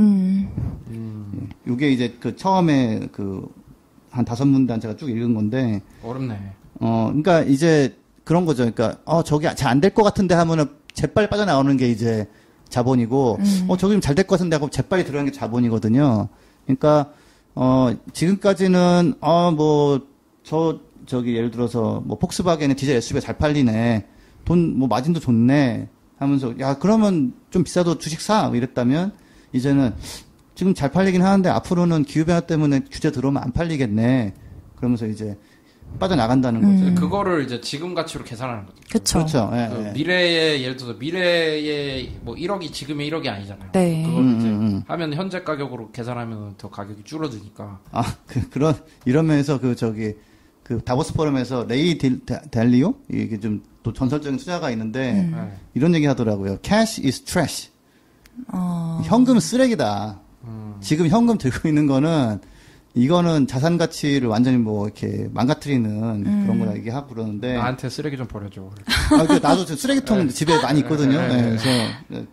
S3: 이게 이제 처음에 한 5문단 제가 쭉 읽은 건데.
S1: 어렵네.
S3: 그러니까 이제 그런 거죠. 그러니까, 저기 잘 안 될 것 같은데 하면은 재빨리 빠져나오는 게 이제 자본이고, 저기 좀 잘 될 것 같은데 하고 재빨리 들어가는 게 자본이거든요. 그러니까, 지금까지는, 저기 예를 들어서 폭스바겐의 디젤 SUV가 잘 팔리네. 마진도 좋네. 하면서, 야, 그러면 좀 비싸도 주식 사. 이랬다면, 이제는 지금 잘 팔리긴 하는데 앞으로는 기후변화 때문에 규제 들어오면 안 팔리겠네. 그러면서 이제 빠져나간다는 거죠.
S1: 그거를 이제 지금 가치로 계산하는 거죠.
S2: 그렇죠.
S3: 예, 예.
S1: 미래에, 예를 들어서 미래에 1억이 지금의 1억이 아니잖아요.
S2: 네.
S1: 그걸 이제 하면 현재 가격으로 계산하면 더 가격이 줄어드니까.
S3: 이런 면에서 다보스 포럼에서 레이 델리오? 이게 좀 또 전설적인 투자가 있는데, 이런 얘기 하더라고요. Cash is trash. 현금은 쓰레기다. 지금 현금 들고 있는 거는, 이거는 자산 가치를 완전히 이렇게 망가뜨리는 그런 거라 얘기하고 그러는데.
S1: 나한테 쓰레기 좀 버려줘.
S3: 나도 쓰레기통 집에 많이 있거든요. 그래서,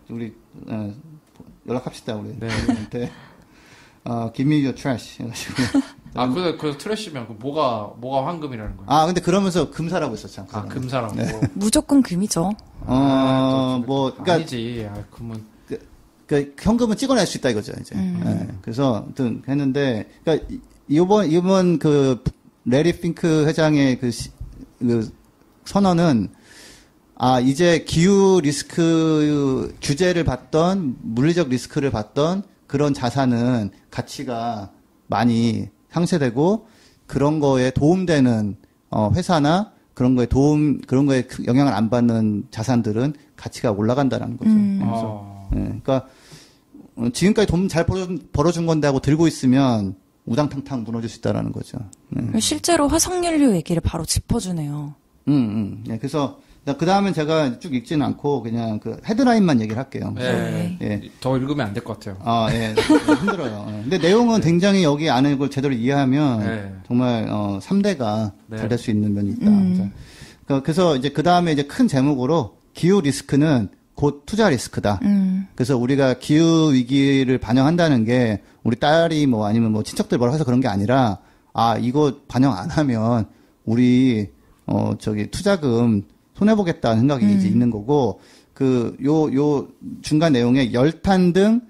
S3: 우리, 연락합시다, 우리. 네. give me your trash. 해가지고.
S1: 그래서 트래시면 뭐가 황금이라는 거예요?
S3: 근데 그러면서 금사라고 있었죠.
S1: 금사라고.
S3: 네.
S2: 무조건 금이죠.
S3: 그러니까.
S1: 아니지. 금은.
S3: 현금은 찍어낼 수 있다 이거죠, 이제. 네. 그래서, 아무튼 했는데, 그러니까, 이번 레리 핑크 회장의 선언은, 이제 기후 리스크 규제를 받던, 물리적 리스크를 받던 그런 자산은 가치가 많이 상쇄되고, 그런 거에 도움되는, 회사나 그런 거에 영향을 안 받는 자산들은 가치가 올라간다라는 거죠. 그래서, 그러니까, 지금까지 돈 잘 벌어준 건데 하고 들고 있으면 우당탕탕 무너질 수 있다라는 거죠.
S2: 네. 실제로 화석연료 얘기를 바로 짚어주네요.
S3: 네, 그래서 그 다음엔 제가 쭉 읽지는 않고 그냥 그 헤드라인만 얘기를 할게요.
S1: 네. 예. 더 읽으면 안 될 것 같아요.
S3: 예. 힘들어요. 근데 내용은 굉장히 여기 안에 걸 제대로 이해하면 정말 3대가 잘 될 수 있는 면이 있다. 그래서 이제 그 다음에 이제 큰 제목으로 기후 리스크는 곧 투자 리스크다. 그래서 우리가 기후 위기를 반영한다는 게 우리 딸이 뭐 아니면 뭐 친척들 뭐라 해서 그런 게 아니라 이거 반영 안 하면 우리 투자금 손해보겠다는 생각이 이제 있는 거고, 요 중간 내용에 열탄 등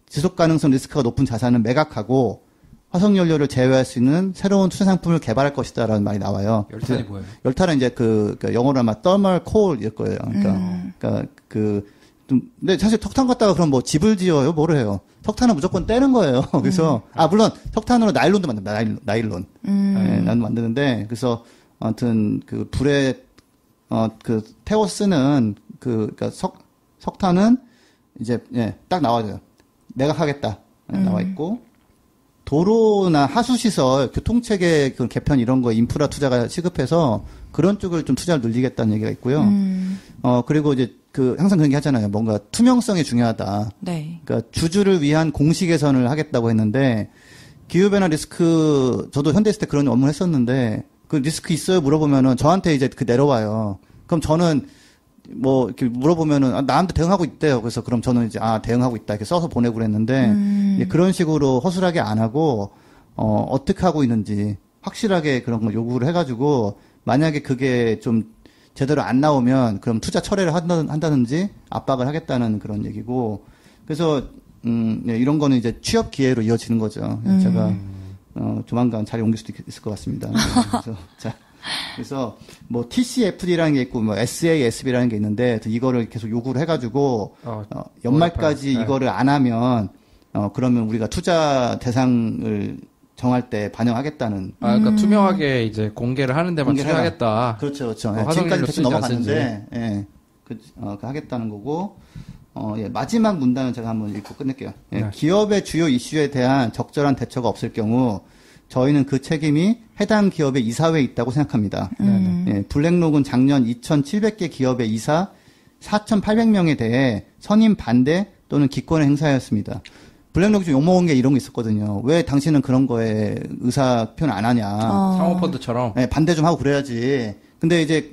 S3: 지속 가능성 리스크가 높은 자산은 매각하고 화석연료를 제외할 수 있는 새로운 투자 상품을 개발할 것이다라는 말이 나와요.
S1: 열탄이 뭐예요?
S3: 열탄은 이제 그러니까 영어로 하면 thermal coal일 거예요. 그러니까 근데 사실 석탄 갖다가 그럼 뭐 집을 지어요? 뭐를 해요? 석탄은 무조건 떼는 거예요. 그래서, 물론 석탄으로 나일론도 만듭니다. 나일론. 나일론 만드는데, 그래서 아무튼 불에 태워 쓰는 그러니까 석탄은 이제 딱 나와줘요. 매각하겠다. 나와 있고 도로나 하수 시설, 교통체계 그 개편 이런 거 인프라 투자가 시급해서 그런 쪽을 좀 투자를 늘리겠다는 얘기가 있고요. 그리고 이제 항상 그런 게 하잖아요. 뭔가 투명성이 중요하다.
S2: 네.
S3: 그러니까 주주를 위한 공시 개선을 하겠다고 했는데 기후변화 리스크 저도 현대 있을 때 그런 업무를 했었는데 그 리스크 있어요? 물어보면은 저한테 이제 내려와요. 그럼 저는 뭐 이렇게 물어보면은 나한테 대응하고 있대요. 그래서 그럼 저는 이제 대응하고 있다 이렇게 써서 보내고 그랬는데 그런 식으로 허술하게 안 하고 어떻게 하고 있는지 확실하게 그런 걸 요구를 해가지고 만약에 그게 좀 제대로 안 나오면 그럼 투자 철회를 한다든지 압박을 하겠다는 그런 얘기고 그래서 이런 거는 이제 취업 기회로 이어지는 거죠. 제가 조만간 자리 옮길 수도 있을 것 같습니다. 그래서 뭐 TCFD라는 게 있고 뭐 SASB라는 게 있는데 이거를 계속 요구를 해가지고 연말까지 이거를 안 하면 그러면 우리가 투자 대상을 정할 때 반영하겠다는.
S1: 그러니까 투명하게 이제 공개를 하는 데만 투자하겠다.
S3: 그렇죠. 지금까지 대충 넘어갔는데, 하겠다는 거고, 마지막 문단은 제가 한번 읽고 끝낼게요. 기업의 주요 이슈에 대한 적절한 대처가 없을 경우, 저희는 그 책임이 해당 기업의 이사회에 있다고 생각합니다. 블랙록은 작년 2,700개 기업의 이사 4,800명에 대해 선임 반대 또는 기권을 행사하였습니다. 블랙록이 좀 욕먹은 게 이런 게 있었거든요. 왜 당신은 그런 거에 의사 표현 안 하냐.
S1: 상호펀드처럼.
S3: 반대 좀 하고 그래야지. 근데 이제,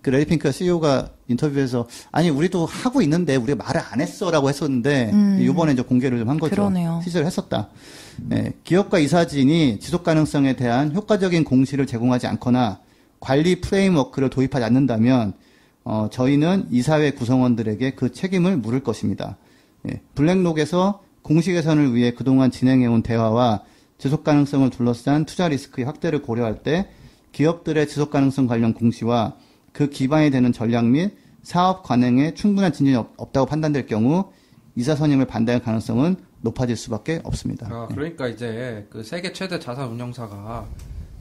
S3: 그 레디핑크 CEO가 인터뷰에서, 아니, 우리도 하고 있는데, 우리가 말을 안 했어. 라고 했었는데, 이번에 이제 공개를 좀 한 거죠.
S2: 그러네요.
S3: 실제로 했었다. 기업과 이사진이 지속 가능성에 대한 효과적인 공시를 제공하지 않거나, 관리 프레임워크를 도입하지 않는다면, 저희는 이사회 구성원들에게 그 책임을 물을 것입니다. 블랙록에서 공시 개선을 위해 그동안 진행해온 대화와 지속 가능성을 둘러싼 투자 리스크의 확대를 고려할 때 기업들의 지속 가능성 관련 공시와 그 기반이 되는 전략 및 사업 관행에 충분한 진전이 없다고 판단될 경우 이사 선임을 반대할 가능성은 높아질 수밖에 없습니다.
S1: 그러니까 이제 그 세계 최대 자산 운용사가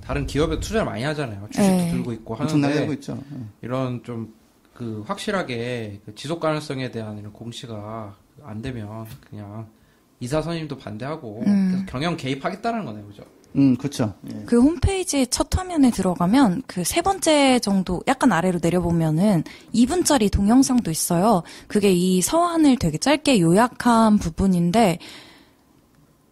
S1: 다른 기업에 투자를 많이 하잖아요. 주식도 들고 있고 하는데
S3: 들고 있죠.
S1: 이런 좀 그 확실하게 그 지속 가능성에 대한 이런 공시가 안 되면 그냥 이사 선임도 반대하고 그래서 경영 개입하겠다는 거네요, 그죠?
S3: 그렇죠.
S2: 그 홈페이지 첫 화면에 들어가면 그 세 번째 정도 약간 아래로 내려보면은 2분짜리 동영상도 있어요. 그게 이 서한을 되게 짧게 요약한 부분인데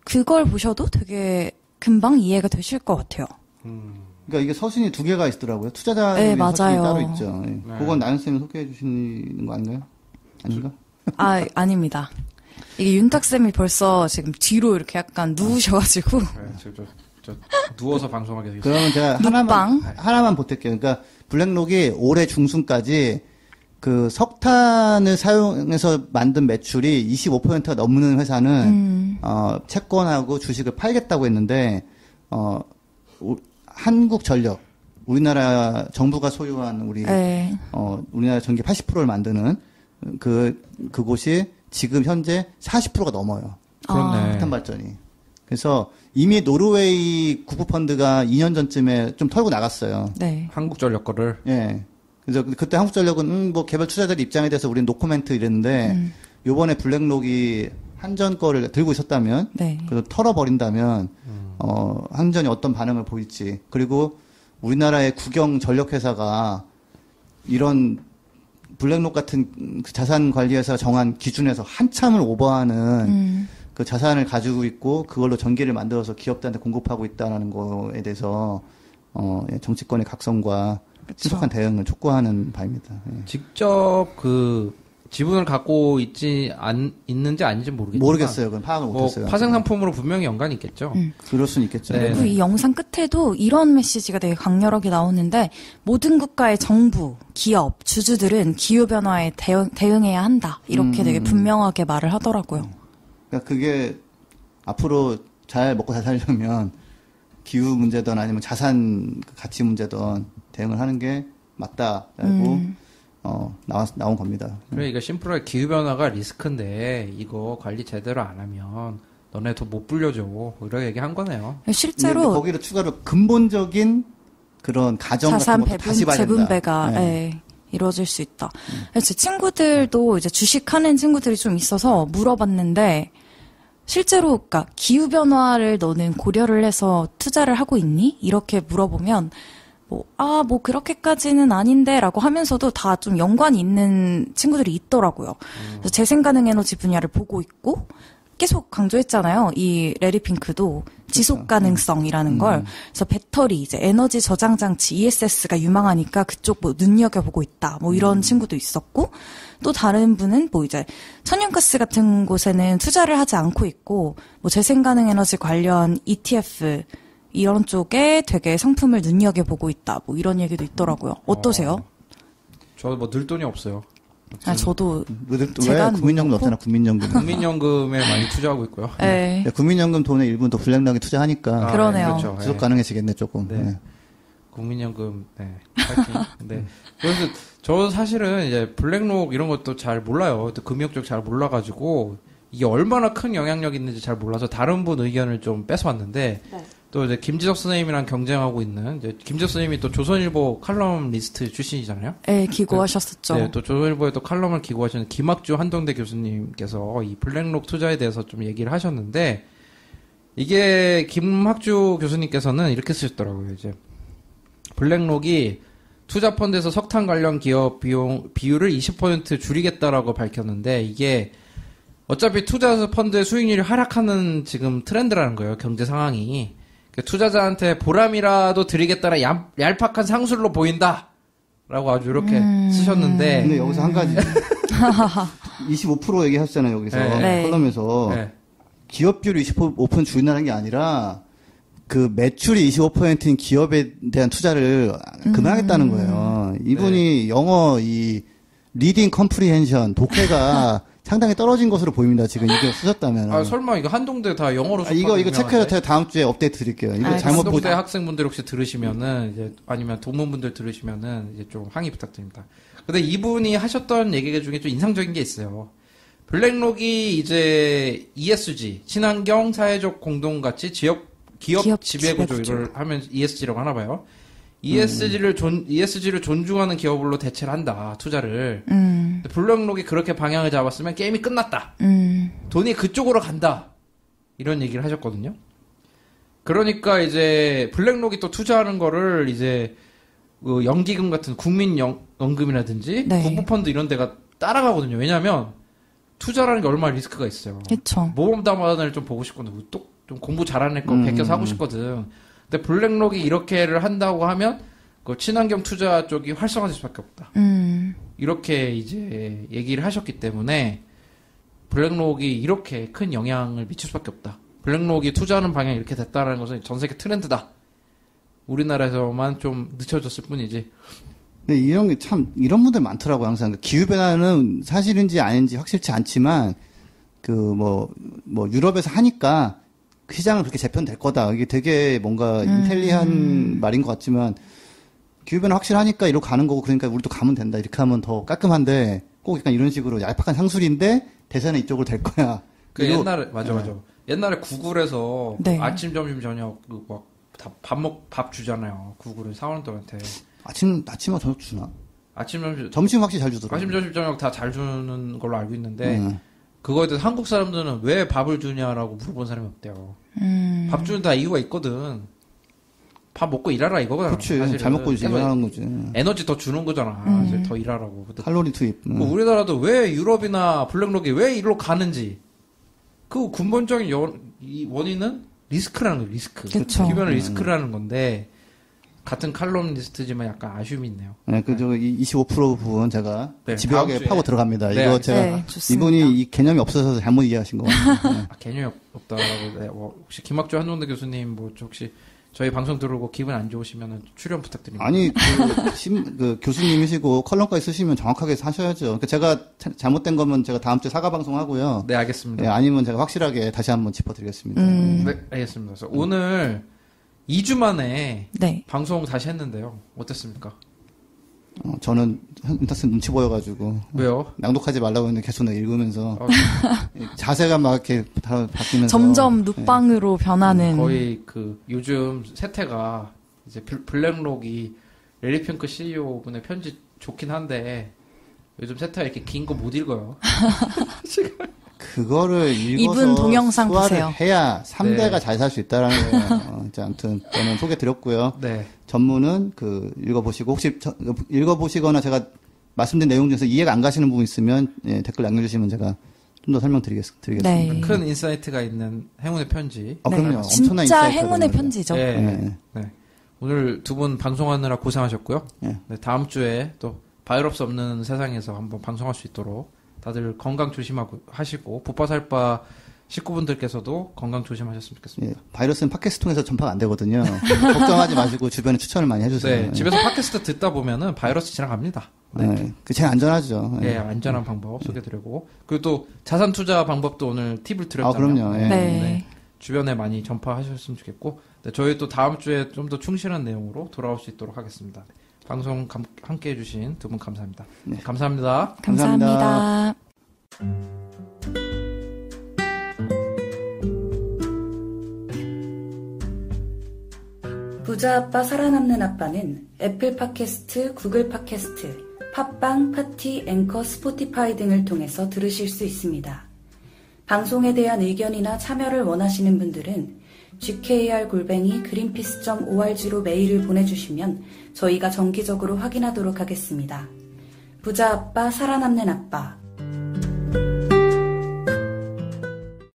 S2: 그걸 보셔도 되게 금방 이해가 되실 것 같아요.
S3: 그러니까 이게 서신이 2개가 있더라고요. 투자자의 서신이 따로 있죠. 그건 나연쌤이 소개해 주시는 거 아닌가요? 아닌가?
S2: 아닙니다. 이게 윤탁쌤이 벌써 지금 뒤로 이렇게 약간 누우셔가지고.
S1: 저 누워서 방송하게 되겠어요.
S3: 그러면 제가 하나만 보탤게요. 그러니까 블랙록이 올해 중순까지 그 석탄을 사용해서 만든 매출이 25%가 넘는 회사는 채권하고 주식을 팔겠다고 했는데 한국전력 우리나라 정부가 소유한 우리나라 전기 80%를 만드는 그곳이 지금 현재 40%가 넘어요.
S1: 그렇네.
S3: 석탄 발전이. 그래서 이미 노르웨이 국부펀드가 2년 전쯤에 좀 털고 나갔어요.
S2: 네.
S1: 한국전력 거를.
S3: 예. 그래서 그때 한국전력은 뭐 개별 투자자들 입장에 대해서 우리는 노코멘트 이랬는데 요번에 블랙록이 한전 거를 들고 있었다면,
S2: 네.
S3: 그래서 털어버린다면, 한전이 어떤 반응을 보일지, 그리고 우리나라의 국영 전력회사가 이런 블랙록 같은 자산 관리회사가 정한 기준에서 한참을 오버하는 그 자산을 가지고 있고 그걸로 전기를 만들어서 기업들한테 공급하고 있다는 거에 대해서 정치권의 각성과 신속한 대응을 촉구하는 바입니다. 예.
S1: 직접 그 지분을 갖고 있는지 아닌지 모르겠지만
S3: 모르겠어요. 그건 파악을 못했어요.
S1: 파생 상품으로 분명히 연관이 있겠죠.
S3: 그럴 수는 있겠죠.
S2: 네. 그리고 이 영상 끝에도 이런 메시지가 되게 강렬하게 나오는데 모든 국가의 정부, 기업, 주주들은 기후변화에 대응해야 한다. 이렇게 되게 분명하게 말을 하더라고요.
S3: 그러니까 그게 앞으로 잘 먹고 잘 살려면 기후 문제든 아니면 자산 가치 문제든 대응을 하는 게 맞다라고 나온 겁니다.
S1: 그러니까 심플하게 기후변화가 리스크인데 이거 관리 제대로 안 하면 너네 돈 못 불려줘. 이렇게 얘기한 거네요.
S2: 실제로
S3: 거기로 추가로 근본적인 그런 가정
S2: 자산
S3: 같은 것도 다시 봐야 된다.
S2: 재분배가 네. 이루어질 수 있다. 제 친구들도 이제 주식하는 친구들이 좀 있어서 물어봤는데 실제로 그러니까 기후변화를 너는 고려를 해서 투자를 하고 있니? 이렇게 물어보면 뭐 그렇게까지는 아닌데라고 하면서도 다 좀 연관이 있는 친구들이 있더라고요. 그래서 재생가능 에너지 분야를 보고 있고 계속 강조했잖아요. 이 레리 핑크도 지속 가능성이라는 걸. 그래서 배터리 이제 에너지 저장 장치 ESS가 유망하니까 그쪽 뭐 눈여겨보고 있다. 뭐 이런 친구도 있었고 또 다른 분은 뭐 이제 천연가스 같은 곳에는 투자를 하지 않고 있고 뭐 재생가능 에너지 관련 ETF 이런 쪽에 되게 상품을 눈여겨보고 있다. 뭐 이런 얘기도 있더라고요. 어떠세요?
S1: 저도 뭐 늘 돈이 없어요.
S2: 저도
S3: 제가 국민연금 없잖아. 국민연금.
S1: 국민연금에 많이 투자하고 있고요.
S3: 네. 국민연금 돈의 일부는 또 블랙락에 투자하니까
S2: 그러네요.
S3: 그렇죠. 지속 가능해지겠네 조금.
S1: 네.
S3: 네.
S1: 국민연금 파이팅. 네. 그래서 저 사실은 이제 블랙록 이런 것도 잘 몰라요. 또 금융 쪽 잘 몰라가지고 이게 얼마나 큰 영향력 있는지 잘 몰라서 다른 분 의견을 좀 뺏어왔는데. 네. 또 이제 김지석 선생님이랑 경쟁하고 있는 이제 김지석 선생님이 또 조선일보 칼럼니스트 출신이잖아요.
S2: 네, 기고하셨었죠.
S1: 네, 또 조선일보에 또 칼럼을 기고하시는 김학주 한동대 교수님께서 이 블랙록 투자에 대해서 좀 얘기를 하셨는데 이게 김학주 교수님께서는 이렇게 쓰셨더라고요. 이제 블랙록이 투자 펀드에서 석탄 관련 기업 비율을 20% 줄이겠다라고 밝혔는데 이게 어차피 투자 펀드의 수익률이 하락하는 지금 트렌드라는 거예요. 경제 상황이. 투자자한테 보람이라도 드리겠다는 얄팍한 상술로 보인다. 라고 아주 이렇게 쓰셨는데.
S3: 근데 여기서 한 가지. 25% 얘기하셨잖아요, 여기서.
S2: 네.
S3: 컬럼에서. 네. 기업 비율이 25% 줄인다는 게 아니라 그 매출이 25%인 기업에 대한 투자를 그만하겠다는 거예요. 이분이 네. 영어 이 리딩 컴프리헨션 독해가 상당히 떨어진 것으로 보입니다. 지금 이거 쓰셨다면.
S1: 설마 이거 한동대 다 영어로
S3: 이거 체크해서 제가 다음 주에 업데이트 드릴게요. 이거 잘못
S1: 한동대 학생분들 혹시 들으시면은 이제 아니면 동문분들 들으시면은 이제 좀 항의 부탁드립니다. 근데 이분이 하셨던 얘기 중에 좀 인상적인 게 있어요. 블랙록이 이제 ESG, 친환경 사회적 공동가치 기업 지배구조 이걸 하면 ESG라고 하나 봐요. ESG를 존중하는 기업으로 대체를 한다, 투자를. 블랙록이 그렇게 방향을 잡았으면 게임이 끝났다. 돈이 그쪽으로 간다. 이런 얘기를 하셨거든요. 그러니까 이제 블랙록이 또 투자하는 거를 이제 그 연기금 같은 국민연금이라든지 네. 국부펀드 이런 데가 따라가거든요. 왜냐하면 투자라는 게 얼마나 리스크가 있어요.
S2: 그쵸.
S1: 모범 답안을 좀 보고 싶거든. 또 좀 공부 잘하는 애 거 베껴서 하고 싶거든. 근데 블랙록이 이렇게를 한다고 하면 그 친환경 투자 쪽이 활성화될 수밖에 없다. 이렇게 이제 얘기를 하셨기 때문에 블랙록이 이렇게 큰 영향을 미칠 수밖에 없다. 블랙록이 투자하는 방향이 이렇게 됐다는 것은 전 세계 트렌드다. 우리나라에서만 좀 늦춰졌을 뿐이지.
S3: 근데 이런 게 참 이런 분들 많더라고 항상. 기후 변화는 사실인지 아닌지 확실치 않지만 그 뭐 유럽에서 하니까 시장은 그렇게 재편될 거다. 이게 되게 뭔가 인텔리한 말인 것 같지만 기후 변화 확실하니까 이러고 가는 거고 그러니까 우리도 가면 된다. 이렇게 하면 더 깔끔한데 꼭 약간 이런 식으로 얄팍한 상술인데 대세는 이쪽으로 될 거야.
S1: 그 옛날에 맞아. 옛날에 구글에서 네. 아침, 점심, 저녁 밥 주잖아요. 구글은 사원들한테.
S3: 아침하고 저녁 주나?
S1: 아침,
S3: 점심 확실히 잘 주더라고요.
S1: 아침, 점심, 저녁 다 잘 주는 걸로 알고 있는데 그거에 대해서 한국 사람들은 왜 밥을 주냐라고 물어본 사람이 없대요. 밥 주는 다 이유가 있거든. 밥 먹고 일하라 이거잖아.
S3: 그렇지. 잘 먹고 일하는 거지.
S1: 에너지 더 주는 거잖아. 이제 더 일하라고.
S3: 칼로리 투입.
S1: 뭐 우리나라도 왜 유럽이나 블랙록이 왜 이리로 가는지 그 근본적인 이 원인은 리스크라는 거예요. 리스크. 기변을 리스크라는 건데 같은 칼럼니스트지만 약간 아쉬움이 있네요.
S3: 네, 그, 25% 부분 제가
S1: 네,
S3: 집요하게 파고 들어갑니다.
S1: 네,
S3: 이거 제가, 이분이 이 개념이 없어서 잘못 이해하신 것 같아요. 네.
S1: 개념이 없다라고, 네, 혹시 김학조 한종대 교수님, 혹시 저희 방송 들어오고 기분 안 좋으시면 출연 부탁드립니다.
S3: 아니, 교수님이시고 컬럼까지 쓰시면 정확하게 하셔야죠. 그러니까 제가 잘못된 거면 제가 다음 주에 사과 방송 하고요.
S1: 네, 알겠습니다.
S3: 네, 아니면 제가 확실하게 다시 한번 짚어드리겠습니다.
S1: 네, 알겠습니다. 그래서 오늘 2주 만에
S2: 네.
S1: 방송 다시 했는데요. 어땠습니까?
S3: 저는 인터넷 눈치 보여가지고.
S1: 왜요?
S3: 낭독하지 말라고 했는데 계속 읽으면서. 자세가 막 이렇게 바뀌면서.
S2: 점점 눕방으로 변하는.
S1: 거의 요즘 세태가 이제 블랙록이 렐리핑크 CEO 분의 편지 좋긴 한데 요즘 세태가 이렇게 긴 거 못 읽어요. 지금.
S3: 그거를 읽어서
S2: 이분 동영상 보세요.
S3: 해야 3대가 잘 살 수 있다라는 거예요. 이제 아무튼 저는 소개 드렸고요.
S1: 네.
S3: 전문은 읽어보시고 혹시 읽어보시거나 제가 말씀드린 내용 중에서 이해가 안 가시는 부분 있으면 댓글 남겨주시면 제가 좀 더 설명드리겠습니다.
S2: 네.
S1: 큰 인사이트가 있는 행운의 편지.
S3: 그럼요.
S2: 엄청난 진짜 행운의 편지죠.
S1: 네. 오늘 두 분 방송하느라 고생하셨고요. 네, 다음 주에 또 바이러스 없는 세상에서 한번 방송할 수 있도록 다들 건강 조심하시고 보빠살빠 식구분들께서도 건강 조심하셨으면 좋겠습니다.
S3: 바이러스는 팟캐스트 통해서 전파가 안 되거든요. 걱정하지 마시고 주변에 추천을 많이 해주세요.
S1: 네, 집에서 팟캐스트 듣다 보면은 바이러스 지나갑니다.
S3: 네, 그 제일 안전하죠.
S1: 네, 안전한 방법 소개드리고 그리고 또 자산 투자 방법도 오늘 팁을 드렸잖아요.
S3: 그럼요.
S2: 네.
S1: 주변에 많이 전파하셨으면 좋겠고 저희 또 다음 주에 좀 더 충실한 내용으로 돌아올 수 있도록 하겠습니다. 방송 함께 해주신 두 분 감사합니다. 네. 감사합니다.
S2: 감사합니다.
S4: 부자 아빠 살아남는 아빠는 애플 팟캐스트, 구글 팟캐스트, 팟빵, 파티, 앵커, 스포티파이 등을 통해서 들으실 수 있습니다. 방송에 대한 의견이나 참여를 원하시는 분들은 gkr@greenpeace.org로 메일을 보내주시면 저희가 정기적으로 확인하도록 하겠습니다. 부자 아빠 살아남는 아빠